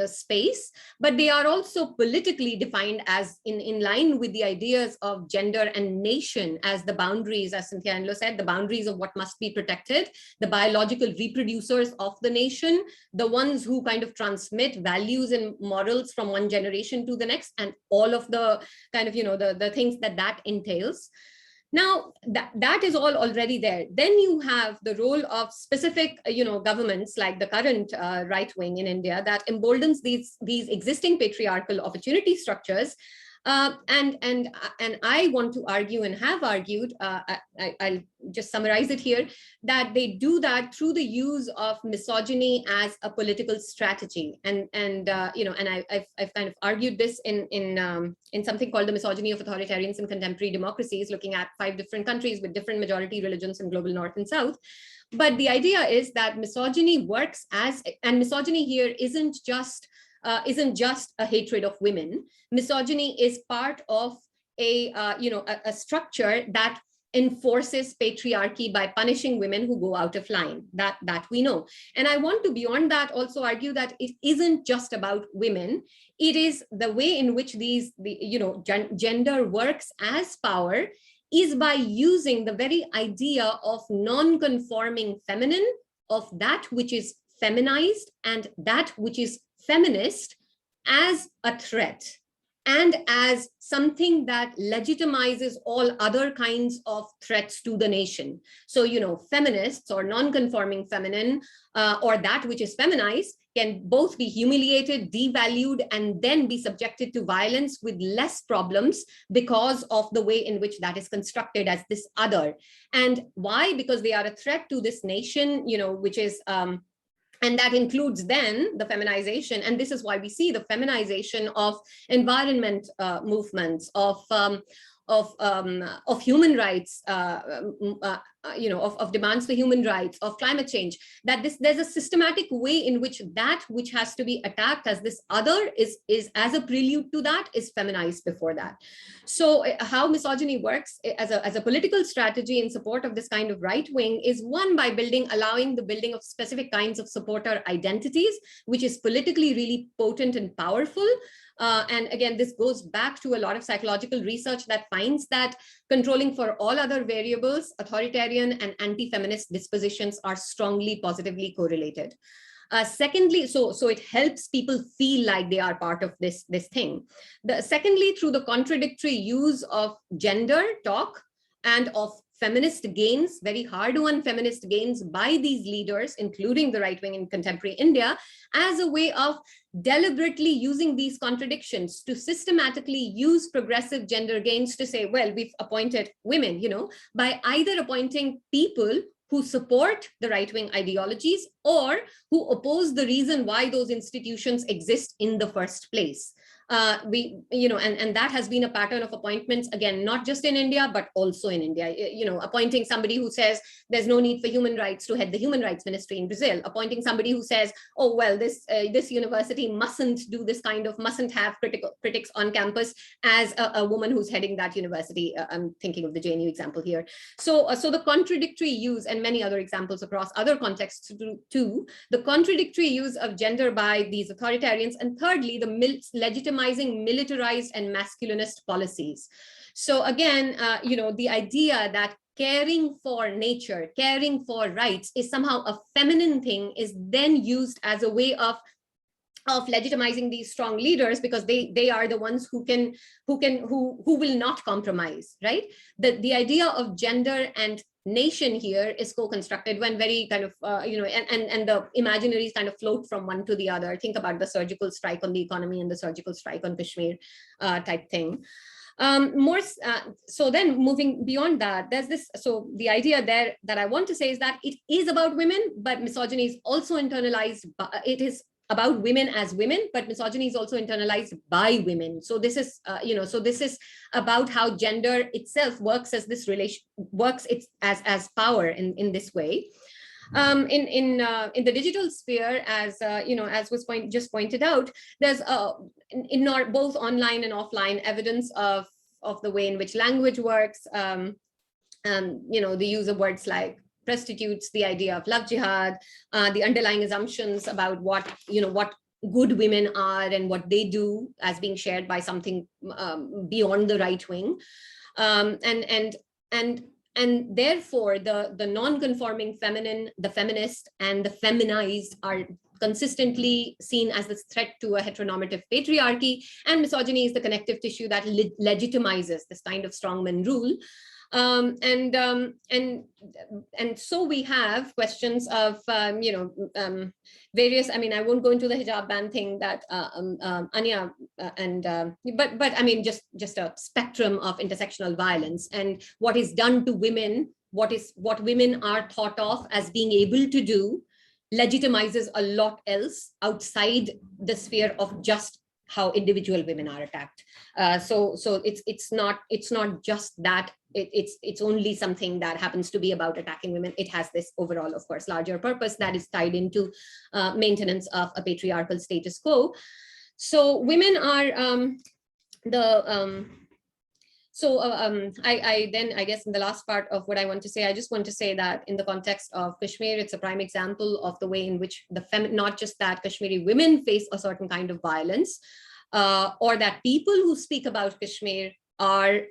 S4: space, but they are also politically defined as in line with the ideas of gender and nation as the boundaries, as Cynthia Enloe said, the boundaries of what must be protected, the biological reproducers of the nation, the ones who kind of transmit values and morals from one generation to the next, and all of the kind of, the things that entails. Now, that is all already there. Then you have the role of specific, governments like the current right wing in India that emboldens these existing patriarchal opportunity structures. And I want to argue and have argued, I'll just summarize it here, that they do that through the use of misogyny as a political strategy. And I've kind of argued this in something called the misogyny of authoritarians in contemporary democracies, looking at 5 different countries with different majority religions in global North and South. But the idea is that misogyny works and misogyny here isn't just a hatred of women. Misogyny is part of a structure that enforces patriarchy by punishing women who go out of line. That we know. And I want to, beyond that, also argue that it isn't just about women. It is the way in which gender works as power is by using the very idea of non-conforming feminine, of that which is feminized and that which is feminist, as a threat and as something that legitimizes all other kinds of threats to the nation. So, feminists or non-conforming feminine or that which is feminized can both be humiliated, devalued, and then be subjected to violence with less problems because of the way in which that is constructed as this other. And why? Because they are a threat to this nation, which is and that includes then the feminization. And this is why we see the feminization of environment movements, of human rights, of demands for human rights, of climate change, that there's a systematic way in which that which has to be attacked as this other is as a prelude to that is feminized before that. So how misogyny works as a political strategy in support of this kind of right wing is one by allowing the building of specific kinds of supporter identities, which is politically really potent and powerful. And again, this goes back to a lot of psychological research that finds that controlling for all other variables, authoritarian and anti-feminist dispositions are strongly positively correlated. Secondly, so it helps people feel like they are part of this thing. Secondly, through the contradictory use of gender talk and of feminist gains, very hard-won feminist gains by these leaders, including the right wing in contemporary India, as a way of deliberately using these contradictions to systematically use progressive gender gains to say, well, we've appointed women, by either appointing people who support the right-wing ideologies or who oppose the reason why those institutions exist in the first place. and that has been a pattern of appointments, again, not just in India, but also in India, appointing somebody who says there's no need for human rights to head the human rights ministry in Brazil, appointing somebody who says, oh, well, this university mustn't have critics on campus as a woman who's heading that university. I'm thinking of the JNU example here. So the contradictory use, and many other examples across other contexts too, the contradictory use of gender by these authoritarians, and thirdly, the legitimizing militarized and masculinist policies. So again, the idea that caring for nature, caring for rights is somehow a feminine thing is then used as a way of legitimizing these strong leaders, because they are the ones who will not compromise, right? The idea of gender and nation here is co-constructed when very kind of and the imaginaries kind of float from one to the other. Think about the surgical strike on the economy and the surgical strike on Kashmir type thing. So then moving beyond that, there's this, so the idea there that I want to say is that it is about women, but misogyny is also internalized. It is about women as women, but misogyny is also internalized by women. So this is, so this is about how gender itself works as this relation, as power in this way. In the digital sphere, as was just pointed out, there's both online and offline evidence of the way in which language works. The use of words like prostitutes, the idea of love jihad, the underlying assumptions about what good women are and what they do as being shared by something beyond the right wing, and therefore the non-conforming feminine, the feminist, and the feminized are consistently seen as this threat to a heteronormative patriarchy, and misogyny is the connective tissue that legitimizes this kind of strongman rule. And so we have questions of various. I mean, I won't go into the hijab ban thing that Ania but I mean just a spectrum of intersectional violence and what is done to women. What women are thought of as being able to do legitimizes a lot else outside the sphere of just how individual women are attacked. So it's not just that. It's only something that happens to be about attacking women. It has this overall, of course, larger purpose that is tied into maintenance of a patriarchal status quo. So women are I guess in the last part of what I want to say, I just want to say that in the context of Kashmir, it's a prime example of the way in which not just that Kashmiri women face a certain kind of violence, or that people who speak about Kashmir are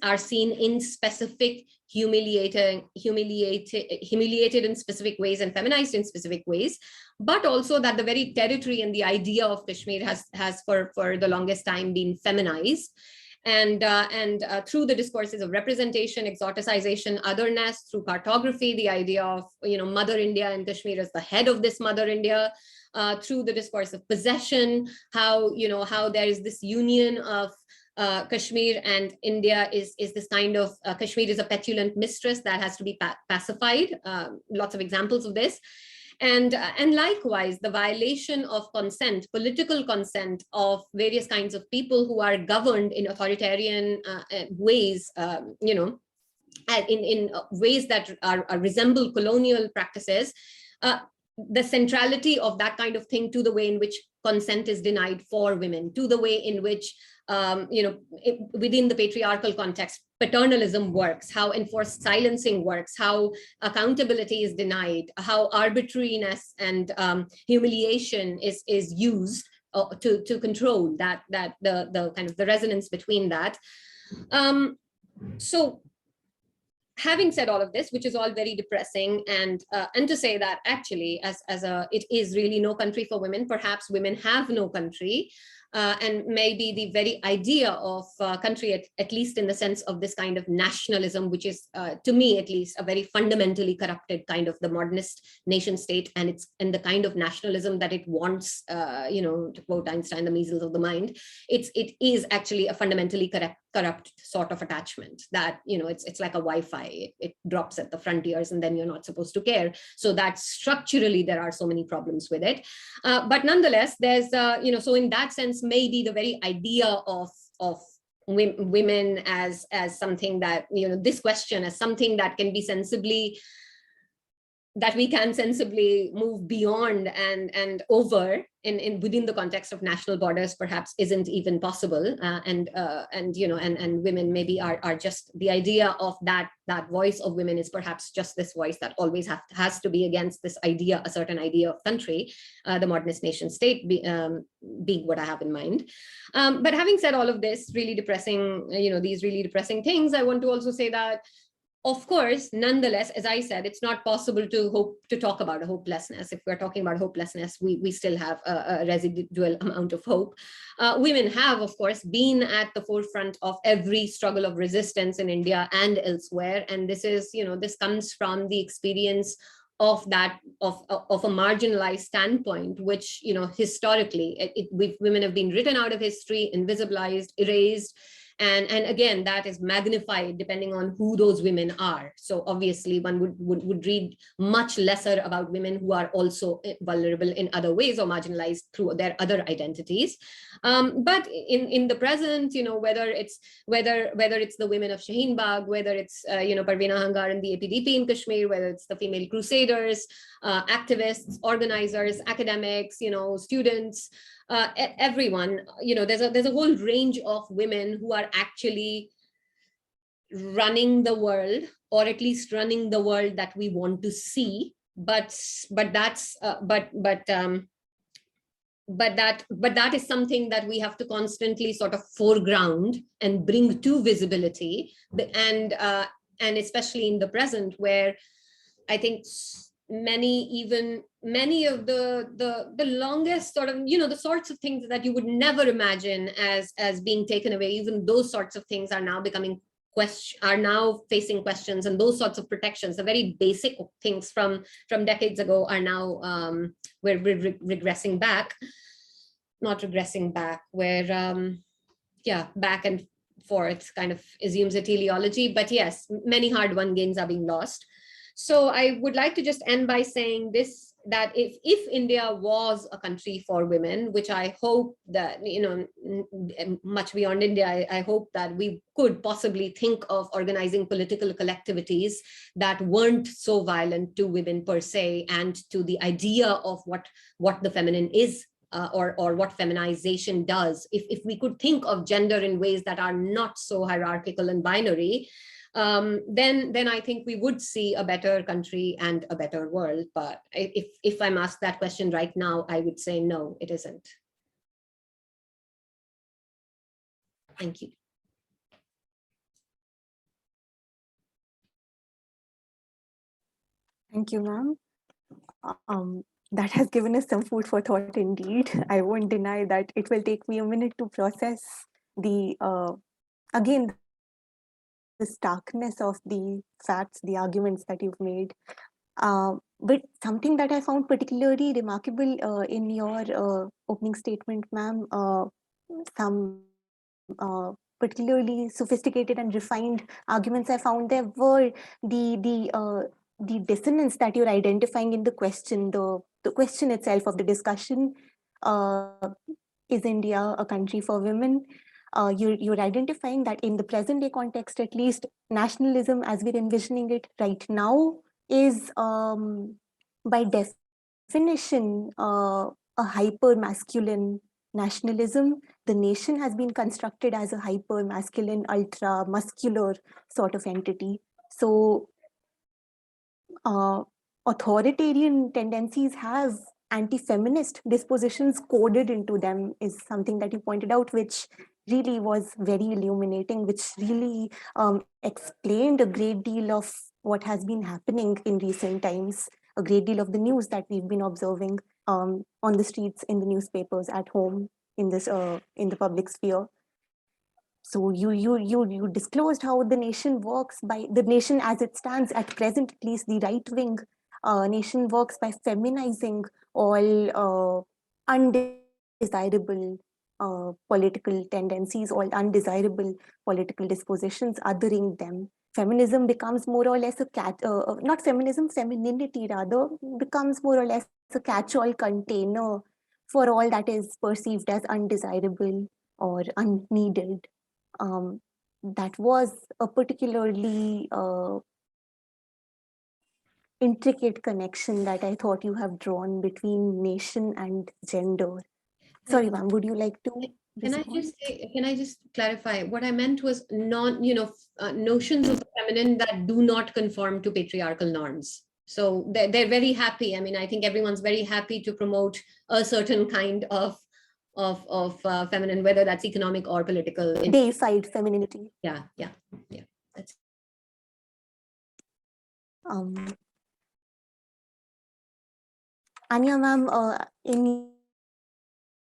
S4: are seen in specific humiliated in specific ways and feminized in specific ways, but also that the very territory and the idea of Kashmir has for the longest time been feminized. And through the discourses of representation, exoticization, otherness, through cartography, the idea of Mother India and Kashmir as the head of this Mother India, through the discourse of possession, how there is this union of Kashmir and India is this kind of Kashmir is a petulant mistress that has to be pacified. Lots of examples of this. And likewise, the violation of consent, political consent of various kinds of people who are governed in authoritarian ways, in ways that resemble colonial practices, the centrality of that kind of thing to the way in which consent is denied for women, to the way in which within the patriarchal context, paternalism works, how enforced silencing works, how accountability is denied, how arbitrariness and humiliation is used to control that the kind of the resonance between that. So having said all of this, which is all very depressing, and to say that actually it is really no country for women, perhaps women have no country. And maybe the very idea of country, at least in the sense of this kind of nationalism, which is, to me at least, a very fundamentally corrupted kind of the modernist nation state, and the kind of nationalism that it wants, to quote Einstein, the measles of the mind. It is actually a fundamentally corrupt sort of attachment that, it's like a Wi-Fi, it drops at the frontiers and then you're not supposed to care. So that structurally there are so many problems with it. But nonetheless, there's, so in that sense, maybe the very idea of women as something that, this question as something that can be sensibly, that we can sensibly move beyond and over in within the context of national borders perhaps isn't even possible, and women maybe are just, the idea of that voice of women is perhaps just this voice that always has to be against this idea, a certain idea of country, the modernist nation state being what I have in mind. But having said all of this really depressing, these really depressing things, I want to also say that, of course, nonetheless, as I said, it's not possible to talk about a hopelessness. If we're talking about hopelessness, we still have a residual amount of hope. Women have, of course, been at the forefront of every struggle of resistance in India and elsewhere. And this is, this comes from the experience of a marginalized standpoint, which, historically, women have been written out of history, invisibilized, erased. And again, that is magnified depending on who those women are. So obviously one would read much lesser about women who are also vulnerable in other ways or marginalized through their other identities. But in the present, whether it's the women of Shaheen Bagh, whether it's Parveena Hangar and the APDP in Kashmir, whether it's the female crusaders, activists, organizers, academics, students, everyone, there's a whole range of women who are actually running the world, or at least running the world that we want to see. But that is something that we have to constantly sort of foreground and bring to visibility, and especially in the present, where I think many of the longest sort of, the sorts of things that you would never imagine as being taken away, even those sorts of things are now facing questions, and those sorts of protections, the very basic things from decades ago, are now we're regressing back, not regressing back, where back and forth kind of assumes a teleology. But yes, many hard-won gains are being lost. So I would like to just end by saying this, that if India was a country for women, which I hope that, much beyond India, I hope that we could possibly think of organizing political collectivities that weren't so violent to women per se, and to the idea of what the feminine is, or what feminization does. If we could think of gender in ways that are not so hierarchical and binary, then I think we would see a better country and a better world. But if I'm asked that question right now, I would say no, it isn't. Thank you.
S6: Thank you, ma'am. That has given us some food for thought indeed. I won't deny that it will take me a minute to process the, again, the starkness of the facts, the arguments that you've made. But something that I found particularly remarkable in your opening statement, ma'am, some particularly sophisticated and refined arguments I found there were the dissonance that you're identifying in the question, the question itself of the discussion. Is India a country for women? You're identifying that in the present day context, at least, nationalism as we're envisioning it right now is by definition a hyper masculine nationalism. The nation has been constructed as a hyper masculine, ultra muscular sort of entity. So authoritarian tendencies have anti-feminist dispositions coded into them, is something that you pointed out, which really was very illuminating, which really explained a great deal of what has been happening in recent times, a great deal of the news that we've been observing on the streets, in the newspapers, at home, in this in the public sphere. So you disclosed how the nation works by the nation as it stands at present, at least the right wing nation works by feminizing all undesirable political tendencies or undesirable political dispositions othering them. Feminism becomes more or less not feminism, femininity rather, becomes more or less a catch-all container for all that is perceived as undesirable or unneeded. That was a particularly intricate connection that I thought you have drawn between nation and gender. Sorry, ma'am, would you like to respond?
S4: Can I just clarify? What I meant was notions of the feminine that do not conform to patriarchal norms. So they're very happy. I mean, I think everyone's very happy to promote a certain kind of feminine, whether that's economic or political.
S6: Deified femininity.
S4: Yeah. That's
S6: Ania, ma'am, in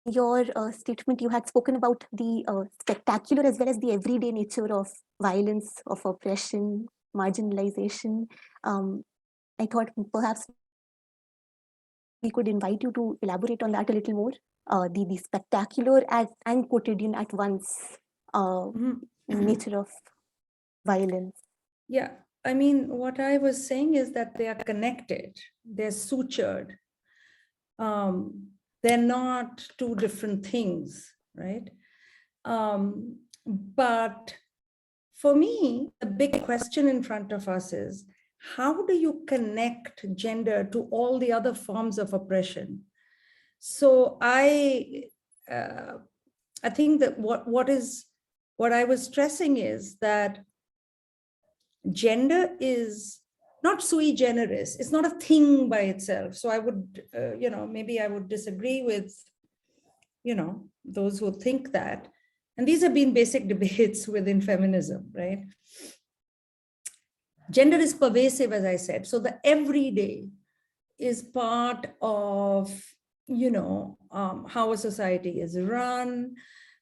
S6: your statement, you had spoken about the spectacular as well as the everyday nature of violence, of oppression, marginalization. I thought perhaps we could invite you to elaborate on that a little more. The spectacular and quotidian at once nature of violence.
S3: Yeah, I mean, what I was saying is that they are connected, they're sutured. They're not two different things, right? But for me, the big question in front of us is, how do you connect gender to all the other forms of oppression? So I think that what I was stressing is that gender is not sui generis. It's not a thing by itself. So I would, maybe I would disagree with, those who think that. And these have been basic debates within feminism, right? Gender is pervasive, as I said. So the everyday is part of, how a society is run,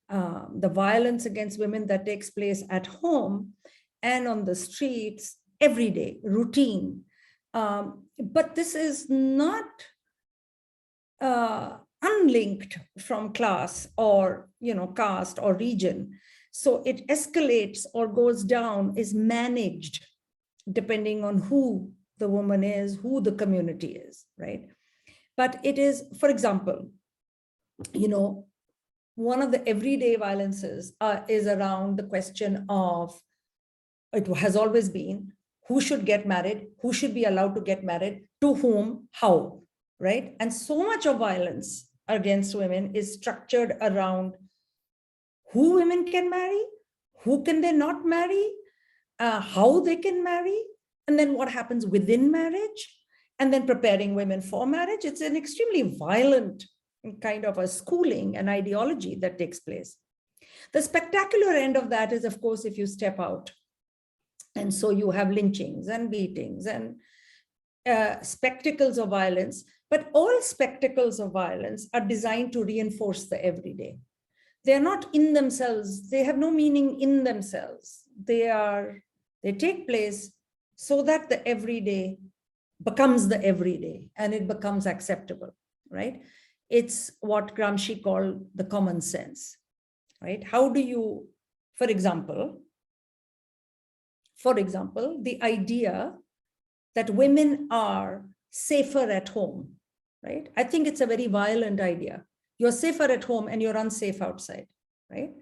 S3: the violence against women that takes place at home and on the streets, every day, routine. But this is not unlinked from class or, caste or region. So it escalates or goes down, is managed depending on who the woman is, who the community is, right? But it is, for example, one of the everyday violences is around the question of, it has always been, who should get married, who should be allowed to get married, to whom, how, right? And so much of violence against women is structured around who women can marry, who can they not marry, how they can marry, and then what happens within marriage, and then preparing women for marriage. It's an extremely violent kind of a schooling and ideology that takes place. The spectacular end of that is, of course, if you step out. And so you have lynchings and beatings and spectacles of violence, but all spectacles of violence are designed to reinforce the everyday. They're not in themselves, they have no meaning in themselves. They take place so that the everyday becomes the everyday and it becomes acceptable, right? It's what Gramsci called the common sense, right? How do you, for example, the idea that women are safer at home, right? I think it's a very violent idea. You're safer at home and you're unsafe outside, right?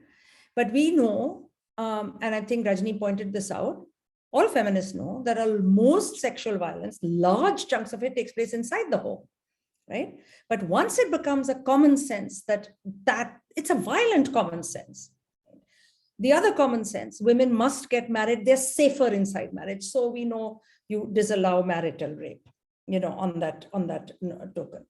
S3: But we know, and I think Rajni pointed this out, all feminists know that most sexual violence, large chunks of it takes place inside the home, right? But once it becomes a common sense that it's a violent common sense. The other common sense, women must get married, they're safer inside marriage. So we know you disallow marital rape, on that token.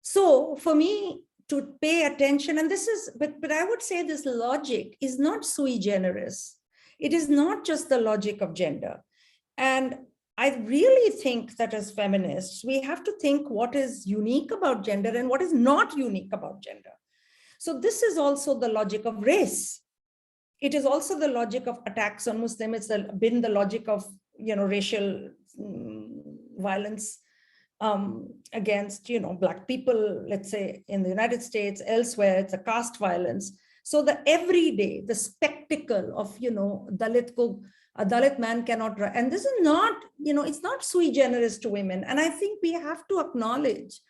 S3: So for me to pay attention, and this is, but I would say this logic is not sui generis. It is not just the logic of gender. And I really think that as feminists, we have to think what is unique about gender and what is not unique about gender. So this is also the logic of race. It is also the logic of attacks on Muslims. It's been the logic of, racial violence against, Black people, let's say in the United States, elsewhere, it's a caste violence. So the everyday, the spectacle of, a Dalit man cannot, and this is not, it's not sui generis to women. And I think we have to acknowledge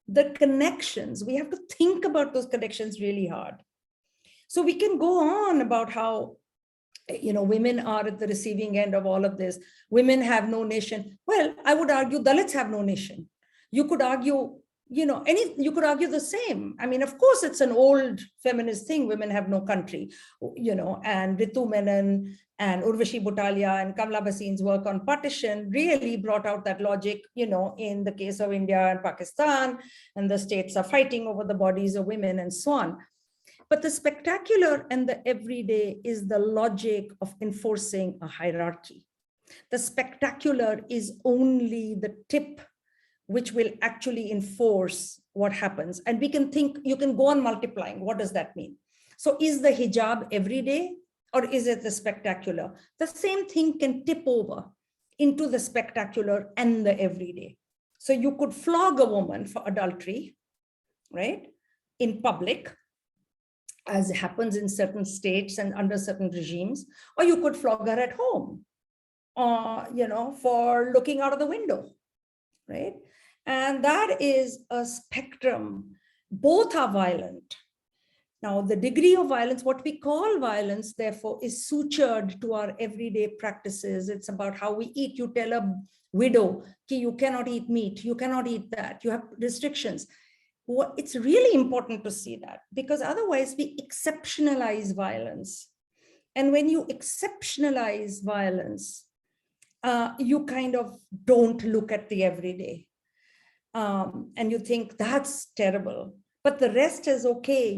S3: the connections. We have to think about those connections really hard. So we can go on about how, women are at the receiving end of all of this. Women have no nation. Well, I would argue Dalits have no nation. You could argue, you could argue the same. I mean, of course, it's an old feminist thing. Women have no country, and Ritu Menon and Urvashi Butalia and Kamla Bhasin's work on partition really brought out that logic, in the case of India and Pakistan, and the states are fighting over the bodies of women and so on. But the spectacular and the everyday is the logic of enforcing a hierarchy. The spectacular is only the tip which will actually enforce what happens. And we can think, you can go on multiplying. What does that mean? So is the hijab everyday or is it the spectacular? The same thing can tip over into the spectacular and the everyday. So you could flog a woman for adultery, right, in public, as happens in certain states and under certain regimes, or you could flog her at home, for looking out of the window, right? And that is a spectrum. Both are violent. Now, the degree of violence, what we call violence, therefore, is sutured to our everyday practices. It's about how we eat. You tell a widow, you cannot eat meat, you cannot eat that, you have restrictions. It's really important to see that, because otherwise we exceptionalize violence. And when you exceptionalize violence, you kind of don't look at the everyday. And you think that's terrible, but the rest is okay,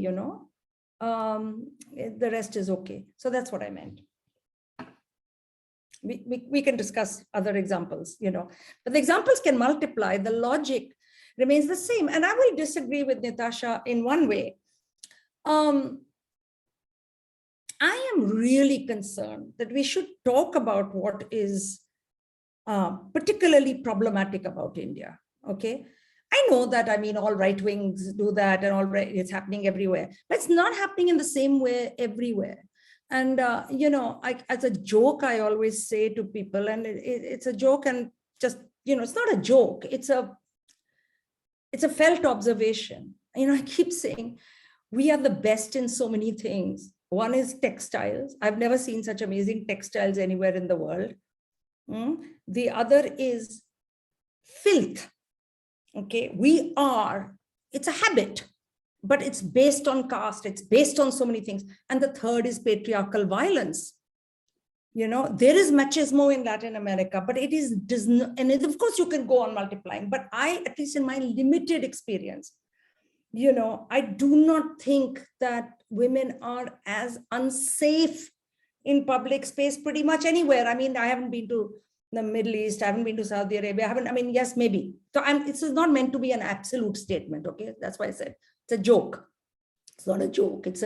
S3: the rest is okay. So that's what I meant. We can discuss other examples, but the examples can multiply. The logic remains the same. And I will disagree with Nitasha in one way. I am really concerned that we should talk about what is particularly problematic about India, okay? I know that, all right wings do that and all right, it's happening everywhere, but it's not happening in the same way everywhere. And, as a joke, I always say to people, and it's a joke and just, it's not a joke, it's a felt observation. I keep saying we are the best in so many things. One is textiles. I've never seen such amazing textiles anywhere in the world. The other is filth. Okay, it's a habit, but it's based on caste. It's based on so many things. And the third is patriarchal violence. There is machismo in Latin America, but and of course you can go on multiplying, but at least in my limited experience, I do not think that women are as unsafe in public space pretty much anywhere. I haven't been to the Middle East, I haven't been to Saudi Arabia, yes, maybe. So this is not meant to be an absolute statement, okay? That's why I said it's a joke. It's not a joke. It's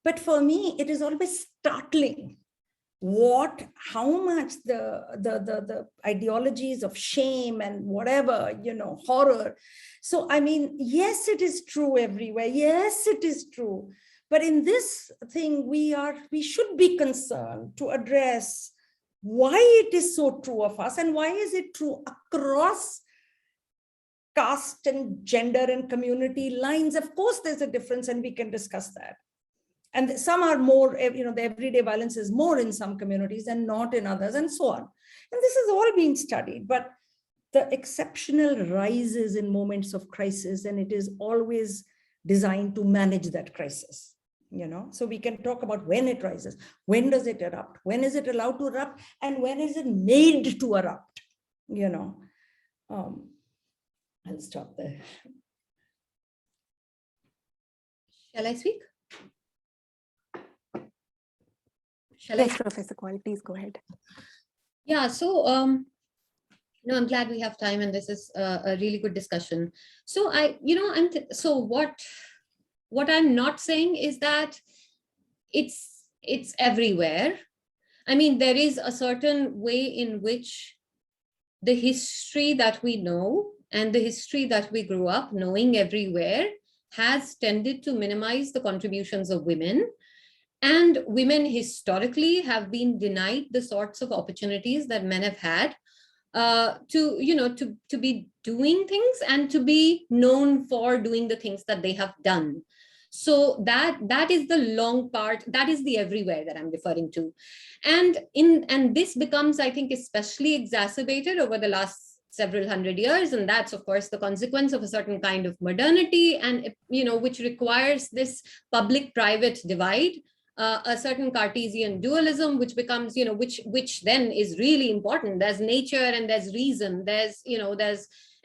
S3: but for me, it is always startling how much the ideologies of shame and whatever, horror. So, yes, it is true everywhere. Yes, it is true. But in this thing, we should be concerned to address why it is so true of us and why is it true across caste and gender and community lines. Of course, there's a difference and we can discuss that. And some are more, the everyday violence is more in some communities and not in others and so on. And this is all being studied, but the exceptional rises in moments of crisis, and it is always designed to manage that crisis. So we can talk about when it rises, when does it erupt, when is it allowed to erupt, and when is it made to erupt, I'll stop there.
S4: Shall I speak?
S6: Yes, Professor Kaul, please go ahead.
S4: Yeah, so I'm glad we have time, and this is a really good discussion. So what I'm not saying is that it's everywhere. There is a certain way in which the history that we know and the history that we grew up knowing everywhere has tended to minimize the contributions of women. And women historically have been denied the sorts of opportunities that men have had to be doing things and to be known for doing the things that they have done. So that is the long part, that is the everywhere that I'm referring to. And this becomes, I think, especially exacerbated over the last several hundred years, and that's of course the consequence of a certain kind of modernity, and which requires this public-private divide, a certain Cartesian dualism, which becomes, which then is really important. There's nature and there's reason, there's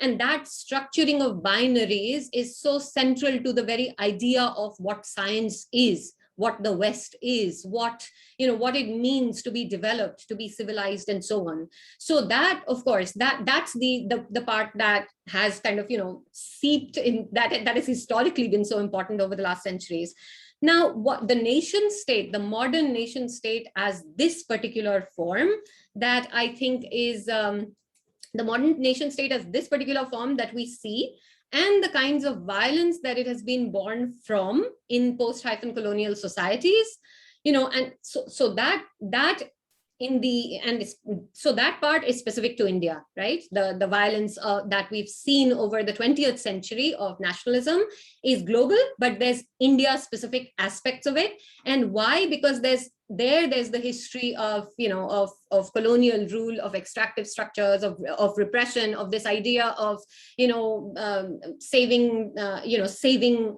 S4: and that structuring of binaries is so central to the very idea of what science is, what the West is, what it means to be developed, to be civilized, and so on. So that, of course, that's the part that has kind of seeped in, that has historically been so important over the last centuries. Now, what the nation state, the modern nation state as this particular form, that I think is the modern nation state as this particular form that we see, and the kinds of violence that it has been born from in post-colonial societies, and so that part is specific to India, right? The violence that we've seen over the 20th century of nationalism is global, but there's India-specific aspects of it. And why? Because there's the history of colonial rule, of extractive structures, of repression, of this idea of saving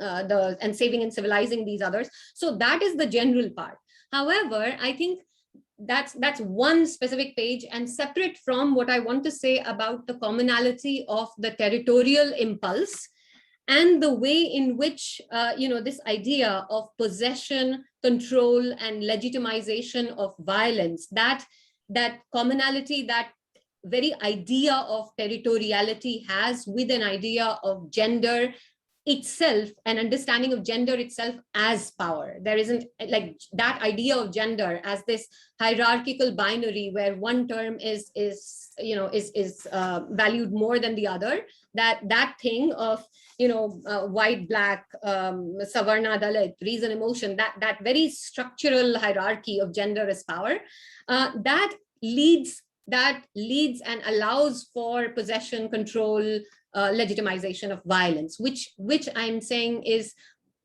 S4: and civilizing these others. So that is the general part. However, I think that's one specific page, and separate from what I want to say about the commonality of the territorial impulse and the way in which this idea of possession, control, and legitimization of violence, that commonality, that very idea of territoriality has with an idea of gender itself, an understanding of gender itself as power. There isn't like that idea of gender as this hierarchical binary where one term is valued more than the other. That thing of white, black, Savarna, Dalit, reason, emotion, that very structural hierarchy of gender as power, that leads and allows for possession, control, legitimization of violence, which I'm saying is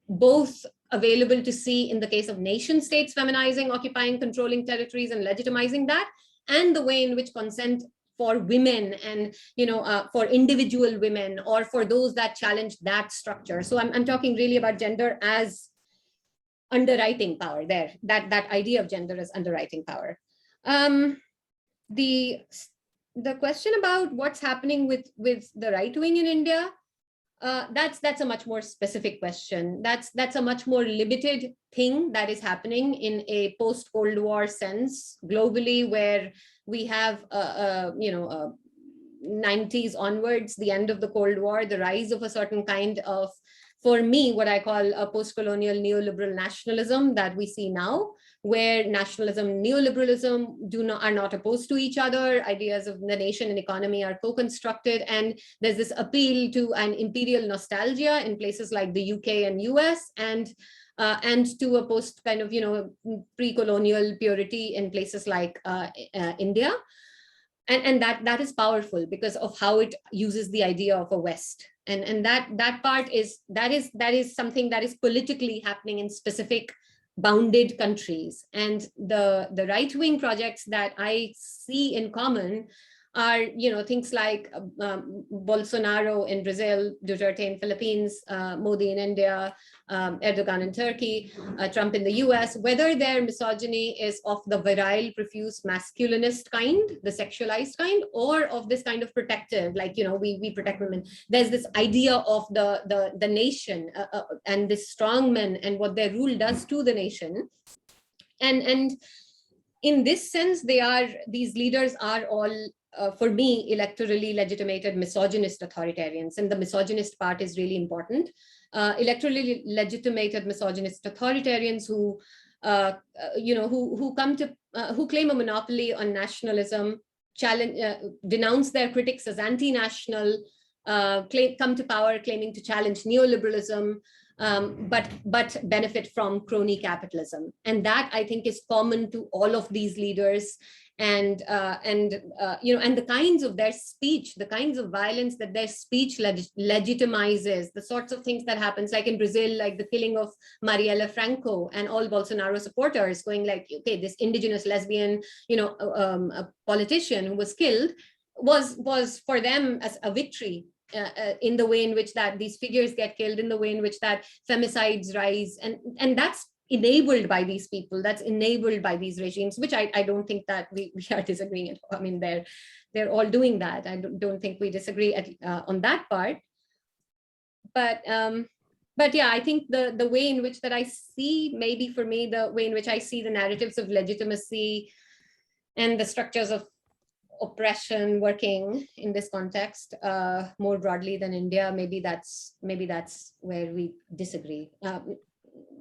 S4: both available to see in the case of nation states feminizing, occupying, controlling territories and legitimizing that, and the way in which consent for women and for individual women or for those that challenge that structure. So I'm talking really about gender as underwriting power there, that idea of gender as underwriting power. The question about what's happening with the right wing in India, that's a much more specific question. That's a much more limited thing that is happening in a post-Cold War sense globally, where we have 90s onwards, the end of the Cold War, the rise of a certain kind of, for me, what I call a post-colonial neoliberal nationalism that we see now, where nationalism and neoliberalism are not opposed to each other. Ideas of the nation and economy are co-constructed, and there's this appeal to an imperial nostalgia in places like the UK and US, and to a post kind of pre-colonial purity in places like India. And that is powerful because of how it uses the idea of a West. And that part is something that is politically happening in specific bounded countries. And the right-wing projects that I see in common are things like Bolsonaro in Brazil, Duterte in Philippines, Modi in India, Erdogan in Turkey, Trump in the US, whether their misogyny is of the virile, profuse, masculinist kind, the sexualized kind, or of this kind of protective, like we protect women. There's this idea of the nation and the strong men and what their rule does to the nation. And in this sense, these leaders are all for me, electorally legitimated misogynist authoritarians, and the misogynist part is really important. Electorally legitimated misogynist authoritarians who claim a monopoly on nationalism, denounce their critics as anti-national, come to power claiming to challenge neoliberalism, but benefit from crony capitalism. And that, I think, is common to all of these leaders. And the kinds of their speech, the kinds of violence that their speech legitimizes, the sorts of things that happens, like in Brazil, like the killing of Marielle Franco, and all Bolsonaro supporters going like, okay, this indigenous lesbian, a politician who was killed was for them as a victory. In the way in which that these figures get killed, in the way in which that femicides rise, and that's enabled by these people, that's enabled by these regimes, which I don't think that we are disagreeing. I mean, they're all doing that. I don't think we disagree on that part. But yeah, I think the way in which that I see, maybe for me, the way in which I see the narratives of legitimacy and the structures of oppression working in this context more broadly than India, maybe that's where we disagree.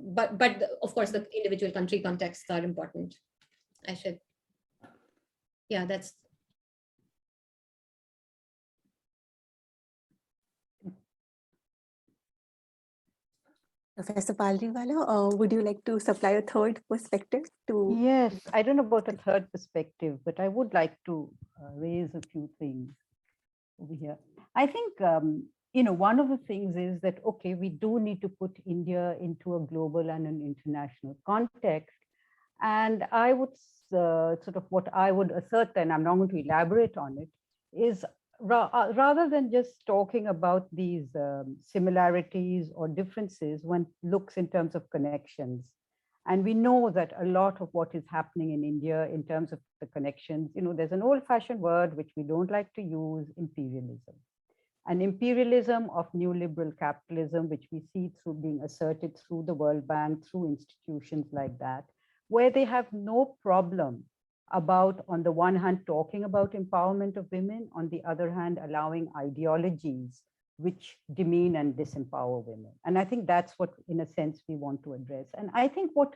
S4: But of course, the individual country contexts are important. That's.
S6: Professor Palriwala, would you like to supply a third perspective to?
S2: Yes, I don't know about a third perspective, but I would like to raise a few things over here. I think, one of the things is that, okay, we do need to put India into a global and an international context. And I would what I would assert, and I'm not going to elaborate on it, is rather than just talking about these similarities or differences, one looks in terms of connections. And we know that a lot of what is happening in India in terms of the connections, there's an old-fashioned word which we don't like to use, imperialism. An imperialism of neoliberal capitalism, which we see through being asserted through the World Bank, through institutions like that, where they have no problem about, on the one hand, talking about empowerment of women, on the other hand, allowing ideologies which demean and disempower women. And I think that's what, in a sense, we want to address. And I think what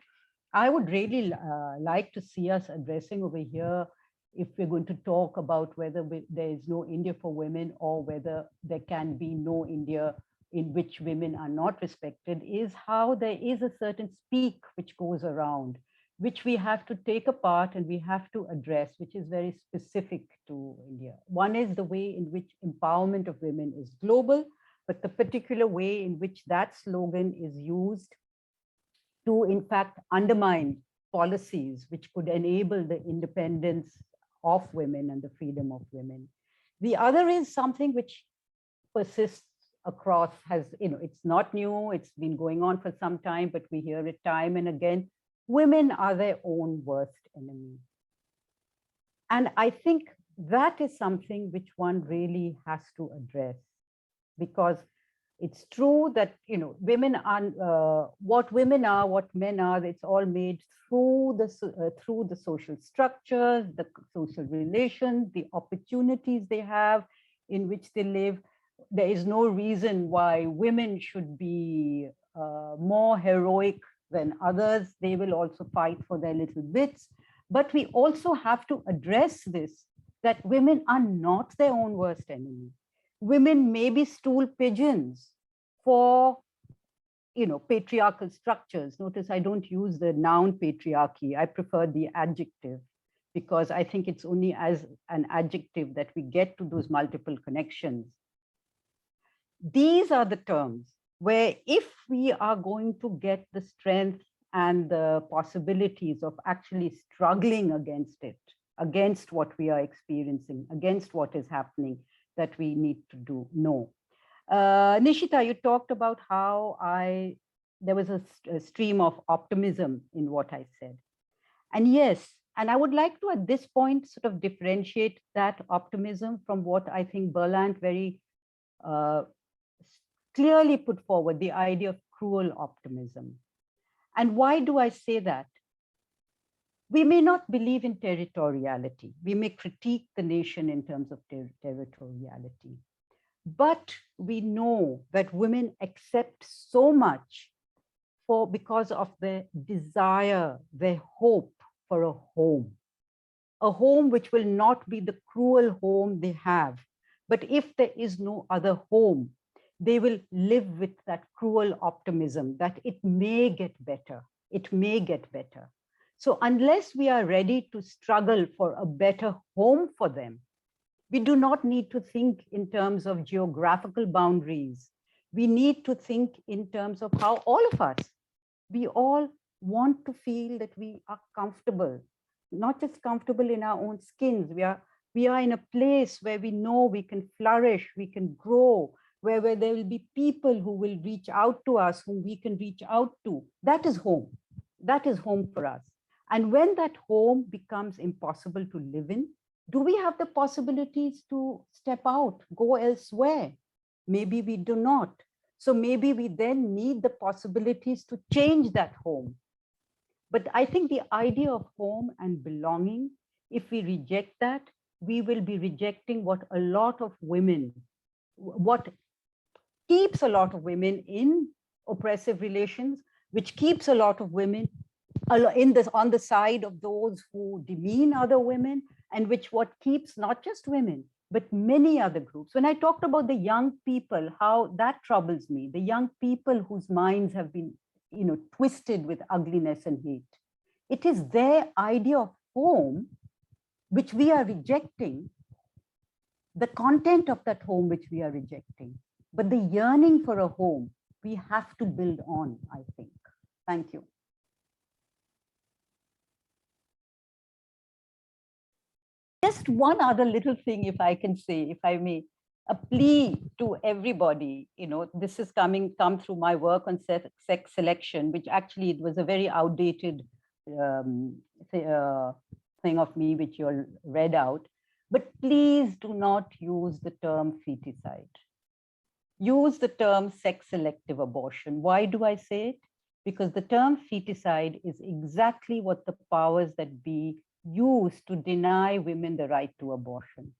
S2: I would really like to see us addressing over here, if we're going to talk about whether there is no India for women or whether there can be no India in which women are not respected, is how there is a certain speak which goes around, which we have to take apart and we have to address, which is very specific to India. One is the way in which empowerment of women is global, but the particular way in which that slogan is used to, in fact, undermine policies which could enable the independence of women and the freedom of women. The other is something which persists across, it's not new, it's been going on for some time, but we hear it time and again. Women are their own worst enemy. And I think that is something which one really has to address, because it's true that, women are what women are, what men are, it's all made through the social structures, the social relations, the opportunities they have in which they live. There is no reason why women should be more heroic than others. They will also fight for their little bits. But we also have to address this, that women are not their own worst enemy. Women may be stool pigeons for, patriarchal structures. Notice I don't use the noun patriarchy. I prefer the adjective, because I think it's only as an adjective that we get to those multiple connections. These are the terms where, if we are going to get the strength and the possibilities of actually struggling against it, against what we are experiencing, against what is happening, that we need to know. Nishita, you talked about how there was a stream of optimism in what I said. And yes, and I would like to, at this point, sort of differentiate that optimism from what I think Berlant very clearly put forward, the idea of cruel optimism. And why do I say that? We may not believe in territoriality. We may critique the nation in terms of territoriality. But we know that women accept so much because of their desire, their hope for a home, a home which will not be the cruel home they have. But if there is no other home, they will live with that cruel optimism that it may get better. It may get better. So unless we are ready to struggle for a better home for them, we do not need to think in terms of geographical boundaries. We need to think in terms of how all of us, we all want to feel that we are comfortable, not just comfortable in our own skins. We are in a place where we know we can flourish, we can grow, where there will be people who will reach out to us, whom we can reach out to. That is home. That is home for us. And when that home becomes impossible to live in, do we have the possibilities to step out, go elsewhere? Maybe we do not. So maybe we then need the possibilities to change that home. But I think the idea of home and belonging, if we reject that, we will be rejecting what a lot of women, what keeps a lot of women in oppressive relations, which keeps a lot of women on the side of those who demean other women, and what keeps not just women, but many other groups. When I talked about the young people, how that troubles me, the young people whose minds have been, twisted with ugliness and hate. It is their idea of home which we are rejecting, the content of that home which we are rejecting. But the yearning for a home, we have to build on, I think. Thank you. Just one other little thing, if I can say, if I may, a plea to everybody. This has come through my work on sex selection, which actually it was a very outdated thing of me, which you all read out. But please do not use the term feticide. Use the term sex-selective abortion. Why do I say it? Because the term feticide is exactly what the powers that be use to deny women the right to abortion.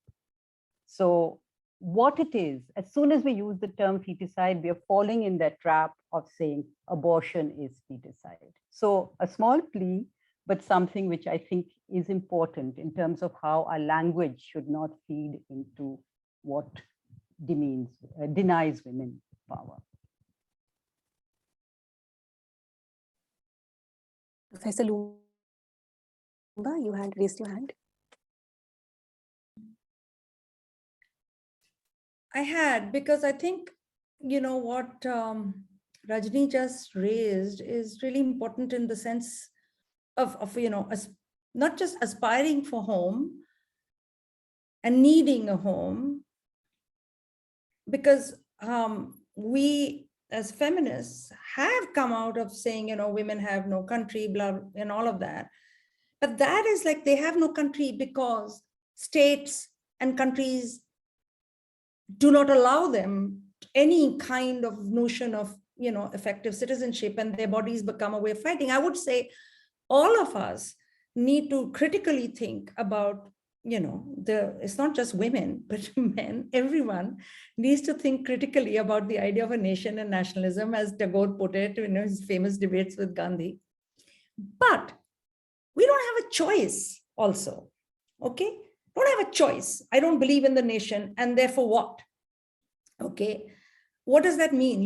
S2: So what it is, as soon as we use the term feticide, we are falling in that trap of saying abortion is feticide. So a small plea, but something which I think is important in terms of how our language should not feed into what denies women power.
S6: Professor Loomba, you had raised your hand.
S3: I had, because I think, what Rajni just raised is really important in the sense of not just aspiring for home and needing a home, because we as feminists have come out of saying, women have no country, blah, and all of that. But that is like they have no country because states and countries do not allow them any kind of notion of, effective citizenship, and their bodies become a way of fighting. I would say all of us need to critically think about, it's not just women, but men, everyone needs to think critically about the idea of a nation and nationalism, as Tagore put it, his famous debates with Gandhi. But we don't have a choice also, okay? Don't have a choice. I don't believe in the nation, and therefore what? Okay, what does that mean?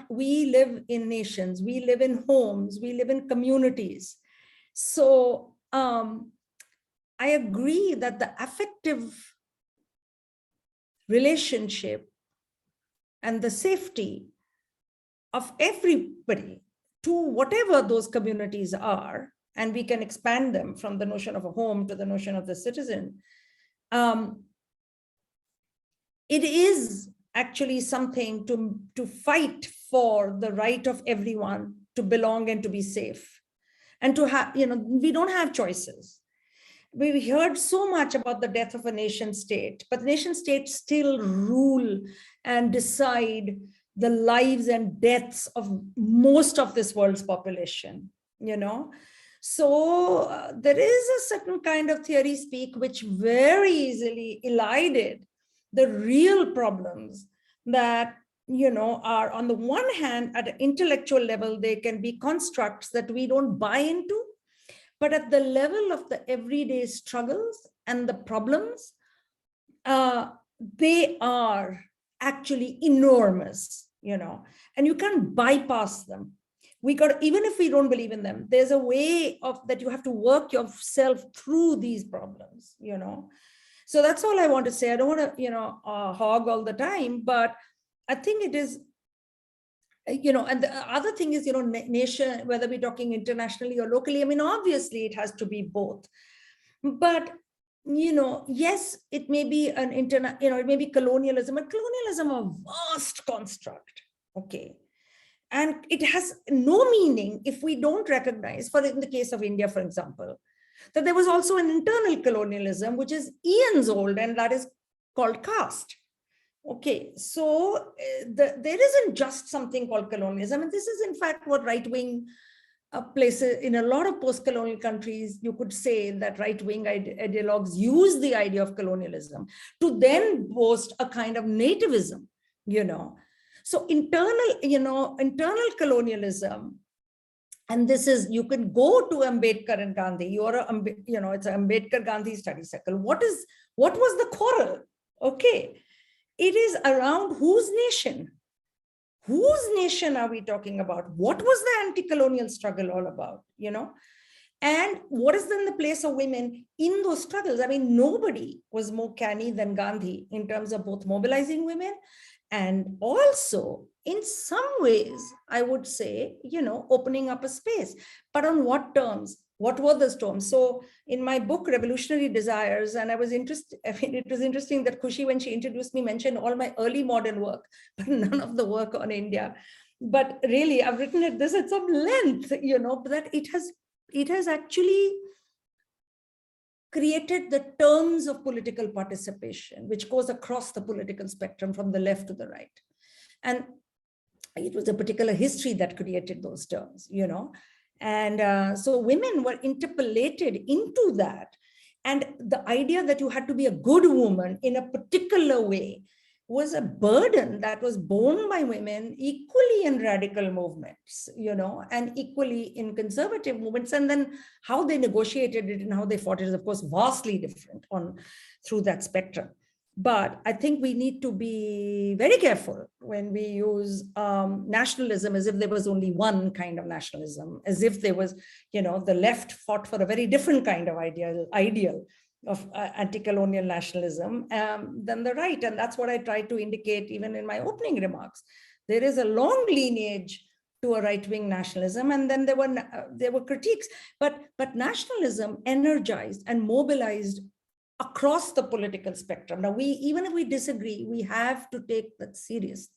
S3: We live in nations, we live in homes, we live in communities. So I agree that the affective relationship and the safety of everybody to whatever those communities are, and we can expand them from the notion of a home to the notion of the citizen, it is actually something to fight for the right of everyone to belong and to be safe. And to have, we don't have choices. We heard so much about the death of a nation state, but nation states still rule and decide the lives and deaths of most of this world's population, So there is a certain kind of theory speak which very easily elided the real problems that, are on the one hand, at an intellectual level, they can be constructs that we don't buy into, but at the level of the everyday struggles and the problems, they are actually enormous, and you can't bypass them. Even if we don't believe in them, there's a way that you have to work yourself through these problems, So that's all I want to say. I don't want to, hog all the time, but I think it is, and the other thing is, nation, whether we're talking internationally or locally, I mean, obviously it has to be both. But, yes, it may be it may be colonialism, but colonialism is a vast construct, okay? And it has no meaning if we don't recognize, in the case of India, for example, that there was also an internal colonialism, which is eons old, and that is called caste. Okay, so there isn't just something called colonialism, and this is in fact what right-wing places in a lot of post-colonial countries, you could say that right-wing ideologues use the idea of colonialism to then boast a kind of nativism, So internal colonialism, and this is, you can go to Ambedkar and Gandhi, it's an Ambedkar Gandhi study circle. What was the quarrel? Okay. It is around whose nation? Whose nation are we talking about? What was the anti-colonial struggle all about, And what is then the place of women in those struggles? I mean, nobody was more canny than Gandhi in terms of both mobilizing women and also, in some ways, I would say, opening up a space. But on what terms? What were those terms? So in my book, Revolutionary Desires, and I was interested, it was interesting that Khushi, when she introduced me, mentioned all my early modern work, but none of the work on India. But really, I've written this at some length, that it has actually created the terms of political participation, which goes across the political spectrum from the left to the right. And it was a particular history that created those terms, And so women were interpolated into that. And the idea that you had to be a good woman in a particular way was a burden that was borne by women equally in radical movements, and equally in conservative movements. And then how they negotiated it and how they fought it is, of course, vastly different through that spectrum. But I think we need to be very careful when we use nationalism as if there was only one kind of nationalism, as if there was, the left fought for a very different kind of ideal of anti-colonial nationalism than the right. And that's what I tried to indicate even in my opening remarks. There is a long lineage to a right-wing nationalism, and then there were critiques, but nationalism energized and mobilized across the political spectrum. Now, even if we disagree, we have to take that seriously.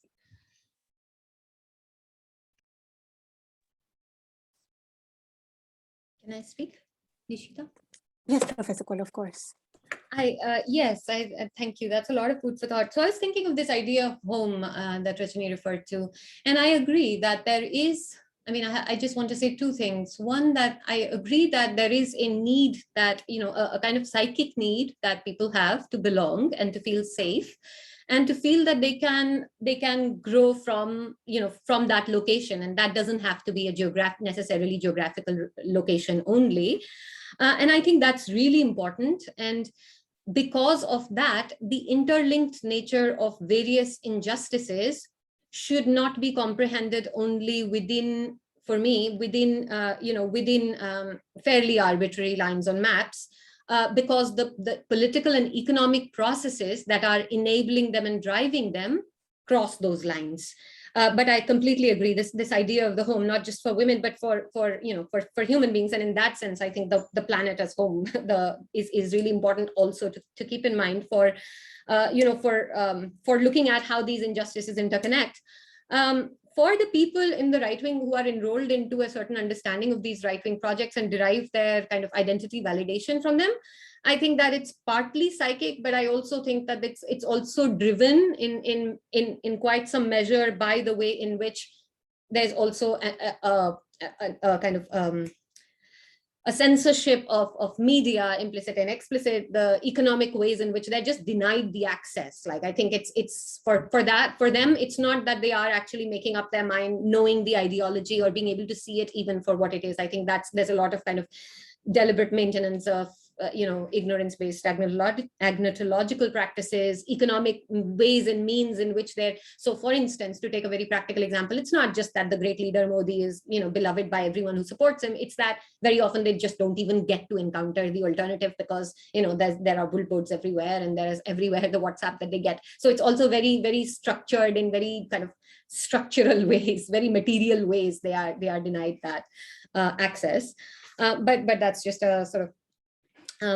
S4: Can I speak, Nishita?
S6: Yes, Professor Kaul, of course.
S4: Yes, thank you. That's a lot of food for thought. So I was thinking of this idea of home that Rajni referred to, and I agree that there is, I just want to say two things. One, that I agree that there is a need that, a kind of psychic need that people have to belong and to feel safe and to feel that they can grow from, from that location. And that doesn't have to be a necessarily geographical location only. And I think that's really important. And because of that, the interlinked nature of various injustices should not be comprehended only within fairly arbitrary lines on maps, because the political and economic processes that are enabling them and driving them cross those lines. But I completely agree. This idea of the home, not just for women, but for human beings, and in that sense, I think the planet as home is really important also to keep in mind for looking at how these injustices interconnect. For the people in the right wing who are enrolled into a certain understanding of these right wing projects and derive their kind of identity validation from them, I think that it's partly psychic, but I also think that it's also driven in quite some measure by the way in which there's also a kind of a censorship of media, implicit and explicit, the economic ways in which they're just denied the access. Like, I think it's for them, it's not that they are actually making up their mind, knowing the ideology or being able to see it even for what it is. I think there's a lot of kind of deliberate maintenance of ignorance-based agnotological practices, economic ways and means in which they're, so for instance, to take a very practical example, it's not just that the great leader Modi is beloved by everyone who supports him, it's that very often they just don't even get to encounter the alternative because there are billboards everywhere, and there is everywhere the WhatsApp that they get. So it's also very, very structured in very kind of structural ways, very material ways they are denied that access. But that's just a sort of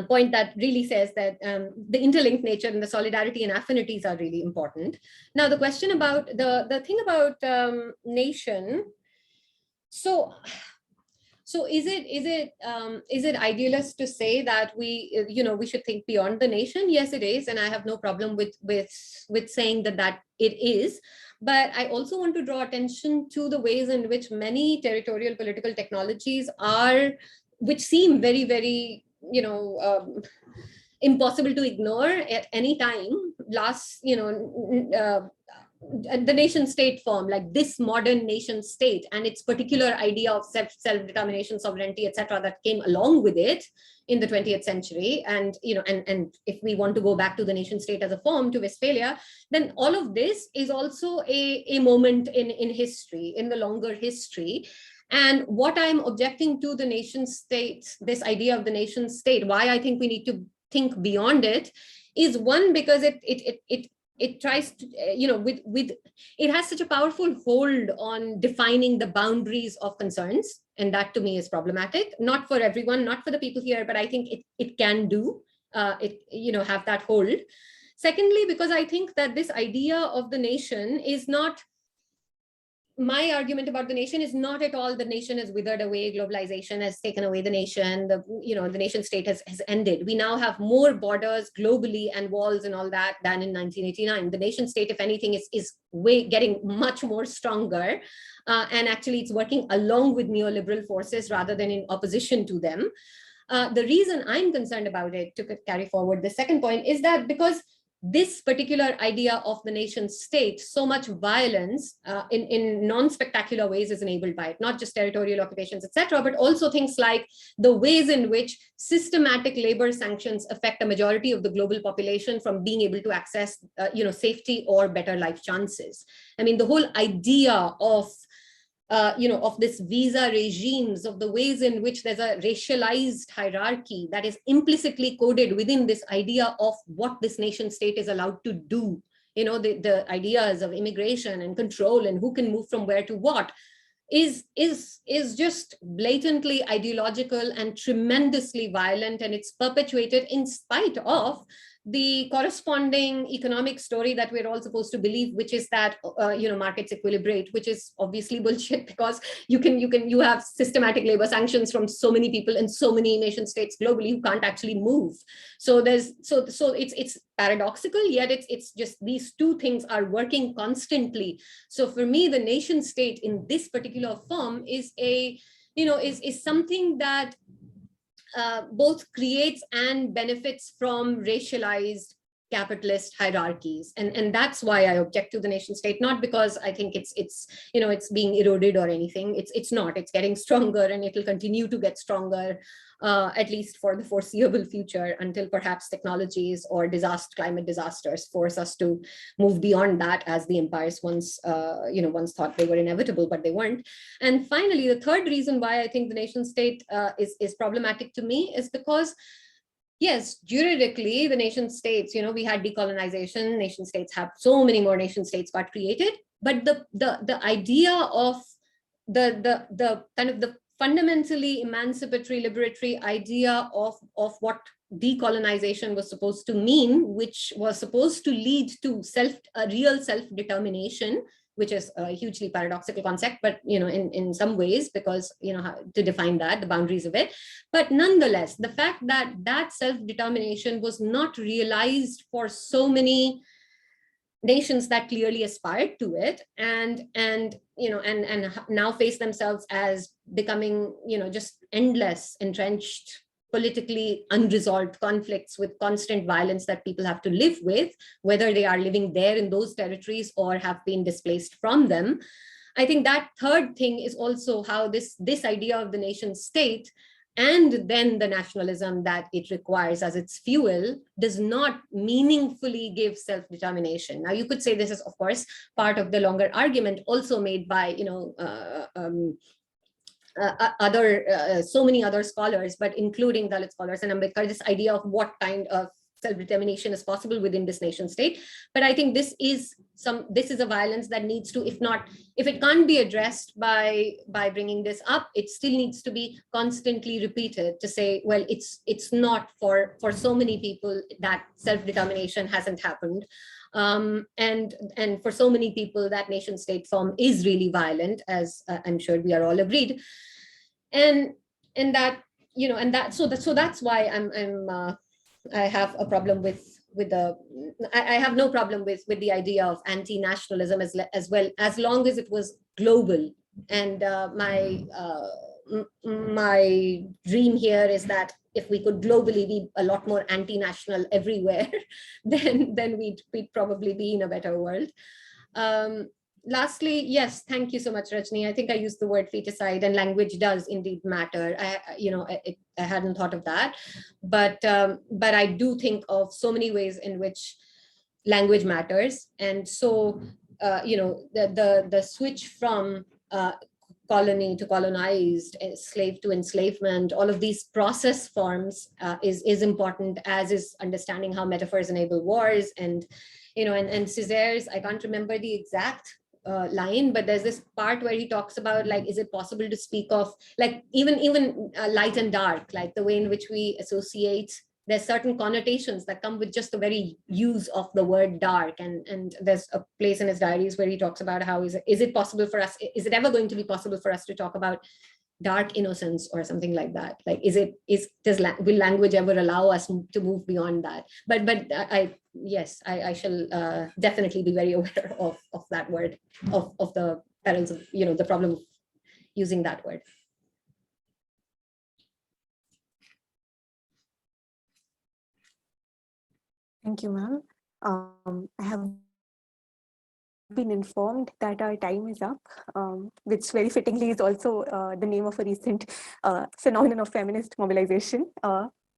S4: point that really says that the interlinked nature and the solidarity and affinities are really important. Now, the question about the thing about nation. So is it idealist to say that we should think beyond the nation? Yes, it is, and I have no problem with saying that it is. But I also want to draw attention to the ways in which many territorial political technologies which seem very, very impossible to ignore at any time. The nation state form, like this modern nation state and its particular idea of self-determination, sovereignty, etc., that came along with it in the 20th century. And and if we want to go back to the nation state as a form, to Westphalia, then all of this is also a moment in history, in the longer history. And what I'm objecting to the nation state, this idea of the nation state, why I think we need to think beyond it, is one, because it tries to, it has such a powerful hold on defining the boundaries of concerns. And that to me is problematic, not for everyone, not for the people here, but I think it can do, have that hold. Secondly, because I think that this idea of the nation is not, my argument about the nation is not at all the nation has withered away, globalization has taken away the nation, the nation state has ended. We now have more borders globally and walls and all that than in 1989. The nation state, if anything, is getting much more stronger. And actually it's working along with neoliberal forces rather than in opposition to them. The reason I'm concerned about it, to carry forward the second point, is that because this particular idea of the nation state, so much violence in non-spectacular ways is enabled by it, not just territorial occupations, etc., but also things like the ways in which systematic labor sanctions affect a majority of the global population from being able to access, safety or better life chances. I mean, the whole idea of of this visa regimes, of the ways in which there's a racialized hierarchy that is implicitly coded within this idea of what this nation state is allowed to do. The ideas of immigration and control and who can move from where to what is just blatantly ideological and tremendously violent, and it's perpetuated in spite of the corresponding economic story that we're all supposed to believe, which is that markets equilibrate, which is obviously bullshit, because you have systematic labor sanctions from so many people in so many nation states globally who can't actually move. So it's paradoxical, yet it's just these two things are working constantly. So for me, the nation state in this particular form is is something that both creates and benefits from racialized capitalist hierarchies, and that's why I object to the nation state. Not because I think it's being eroded or anything. It's not. It's getting stronger, and it will continue to get stronger, at least for the foreseeable future, until perhaps technologies or climate disasters force us to move beyond that, as the empires once thought they were inevitable, but they weren't. And finally, the third reason why I think the nation state is problematic to me is because, yes, juridically, the nation states, we had decolonization, nation states have so many more nation states got created, but the idea of the kind of the fundamentally emancipatory, liberatory idea of what decolonization was supposed to mean, which was supposed to lead to real self-determination, which is a hugely paradoxical concept, but in some ways, because how to define the boundaries of it. But nonetheless, the fact that self-determination was not realized for so many nations that clearly aspired to it, and now face themselves as becoming just endless, entrenched, politically unresolved conflicts with constant violence that people have to live with, whether they are living there in those territories or have been displaced from them. I think that third thing is also how this idea of the nation state and then the nationalism that it requires as its fuel does not meaningfully give self-determination. Now, you could say this is, of course, part of the longer argument also made by, so many other scholars, but including Dalit scholars and Ambedkar, this idea of what kind of self-determination is possible within this nation state. But I think this is a violence that needs to, if it can't be addressed by bringing this up, it still needs to be constantly repeated to say, well, it's not for so many people that self-determination hasn't happened. And for so many people that nation state form is really violent, as I'm sure we are all agreed. And that, so that's why I have a problem I have no problem with the idea of anti-nationalism as well, as long as it was global. And my dream here is that if we could globally be a lot more anti-national everywhere, then we'd probably be in a better world. Lastly, yes, thank you so much, Rajni. I think I used the word feticide, and language does indeed matter. I hadn't thought of that, but I do think of so many ways in which language matters. And so, the switch from colony to colonized, slave to enslavement, all of these process forms is important, as is understanding how metaphors enable wars. And Césaire's, I can't remember the exact line, but there's this part where he talks about, like, is it possible to speak of, like, even light and dark, like the way in which we associate, there's certain connotations that come with just the very use of the word dark. And there's a place in his diaries where he talks about how is it possible for us, is it ever going to be possible for us to talk about dark innocence or something like that? Like, will language ever allow us to move beyond that? But I shall definitely be very aware of that word, of the perils of, the problem of using that word.
S6: Thank you, ma'am. I have been informed that our time is up, which very fittingly is also the name of a recent phenomenon of feminist mobilization.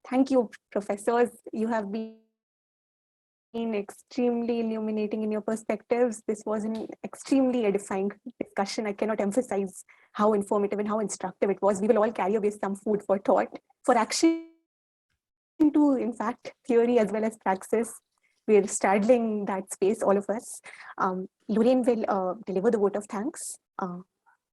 S6: Thank you, professors. You have been extremely illuminating in your perspectives. This was an extremely edifying discussion. I cannot emphasize how informative and how instructive it was. We will all carry away some food for thought, for action, to, in fact, theory as well as praxis. We're straddling that space, all of us. Lorraine will deliver the vote of thanks.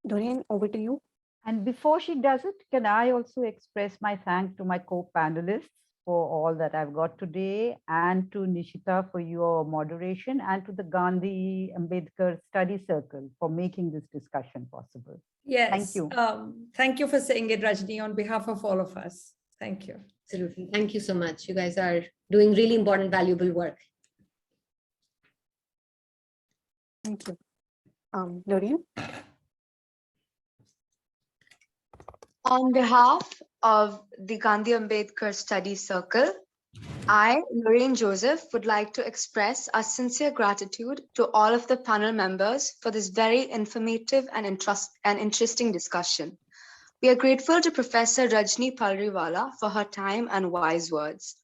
S6: Lorraine, over to you.
S2: And before she does it, can I also express my thanks to my co-panelists for all that I've got today, and to Nishita for your moderation, and to the Gandhi Ambedkar Study Circle for making this discussion possible.
S3: Yes.
S2: Thank you.
S3: Thank you for saying it, Rajni, on behalf of all of us. Thank you.
S4: Absolutely. Thank you so much. You guys are doing really important, valuable work.
S6: Thank you. Lorraine?
S7: On behalf of the Gandhi Ambedkar Study Circle, I, Lorraine Joseph, would like to express our sincere gratitude to all of the panel members for this very informative and interesting discussion. We are grateful to Professor Rajni Palriwala for her time and wise words.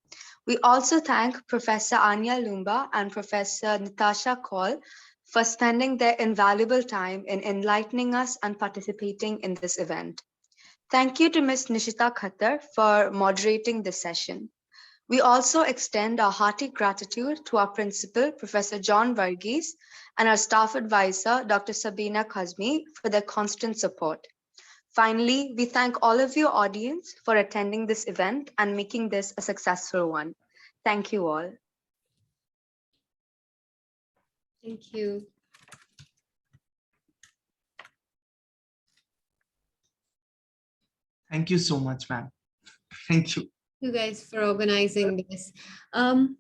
S7: We also thank Professor Ania Loomba and Professor Nitasha Kaul for spending their invaluable time in enlightening us and participating in this event. Thank you to Ms. Nishita Khattar for moderating this session. We also extend our hearty gratitude to our principal, Professor John Varghese, and our staff advisor, Dr. Sabina Kazmi, for their constant support. Finally, we thank all of your audience for attending this event and making this a successful one. Thank you all.
S4: Thank you.
S1: Thank you so much, ma'am. Thank you.
S4: You guys for organizing this.
S1: Can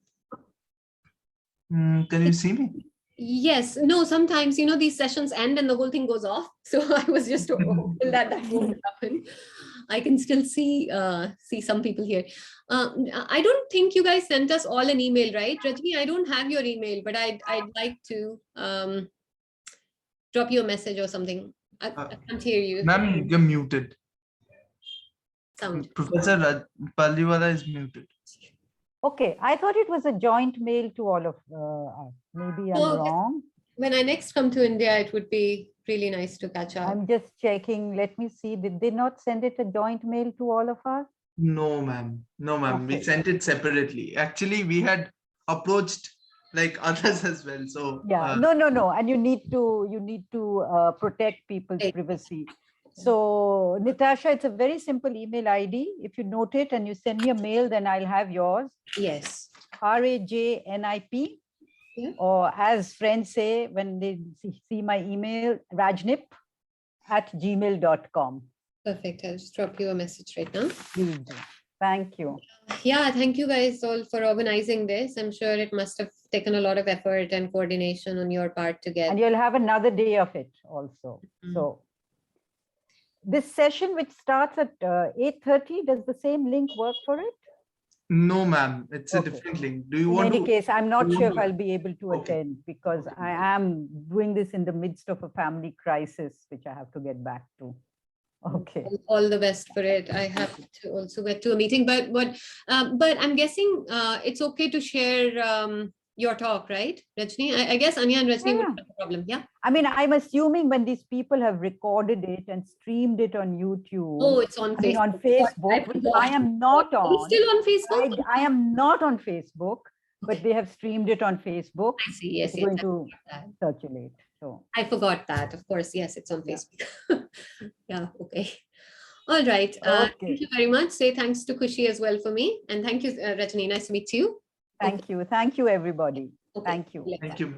S1: you see me?
S4: Yes, no, sometimes, these sessions end and the whole thing goes off. So I was just hopeful that won't happen. I can still see some people here. I don't think you guys sent us all an email, right? Rajni, I don't have your email, but I'd like to drop you a message or something. I can't hear you.
S1: Ma'am, you're muted.
S4: Sound.
S1: Professor Palriwala is muted.
S2: Okay, I thought it was a joint mail to all of us. Maybe I'm
S4: Okay.
S2: wrong.
S4: When I next come to India, it would be really nice to catch up.
S2: I'm just checking. Let me see. Did they not send it a joint mail to all of us?
S1: No, ma'am. No, ma'am. We
S2: Okay.
S1: sent it separately. Actually, we had approached like others as well. So
S2: Yeah, no. And you need to protect people's
S4: Right.
S2: privacy. So Nitasha, it's a very simple email ID. If you note it and you send me a mail, then I'll have yours.
S4: Yes.
S2: RAJNIP,
S4: Yeah.
S2: or as friends say when they see my email, rajnip@gmail.com.
S4: Perfect. I'll just drop you a message right now.
S2: Please do. Thank you.
S4: Yeah, thank you guys all for organizing this. I'm sure it must have taken a lot of effort and coordination on your part to get.
S2: And you'll have another day of it also. So this session, which starts at 8:30, does the same link work for it?
S1: no, ma'am. It's a
S2: Okay.
S1: different link. Do you
S2: In
S1: want
S2: any
S1: to?
S2: case, I'm not
S1: you
S2: sure
S1: want
S2: if
S1: to-
S2: I'll be able to
S1: Okay.
S2: attend because
S1: Okay.
S2: I am doing this in the midst of a family crisis, which I have to get back to. Okay.
S4: All the best for it. I have to also get to a meeting, but I'm guessing it's okay to share your talk, right, Rajni? I guess Ania and Rajni would
S2: Yeah.
S4: have a problem. Yeah.
S2: I mean, I'm assuming when these people have recorded it and streamed it on YouTube,
S4: Oh, it's on
S2: I mean,
S4: Facebook.
S2: on Facebook, which
S4: forgot.
S2: I am not
S4: Are you
S2: on.
S4: still on Facebook?
S2: I am not on Facebook, but they have streamed it on Facebook.
S4: I see. Yes,
S2: It's
S4: yes.
S2: going
S4: I
S2: to
S4: forgot that.
S2: circulate. So
S4: I forgot that. Of course, yes, it's on
S2: Yeah.
S4: Facebook. Yeah. Okay. All right.
S2: Okay.
S4: Thank you very much. Say thanks to Kushi as well for me, and thank you, Rajni. Nice to meet you.
S2: Thank you. Thank you, everybody.
S4: Okay.
S2: Thank you.
S1: Thank you.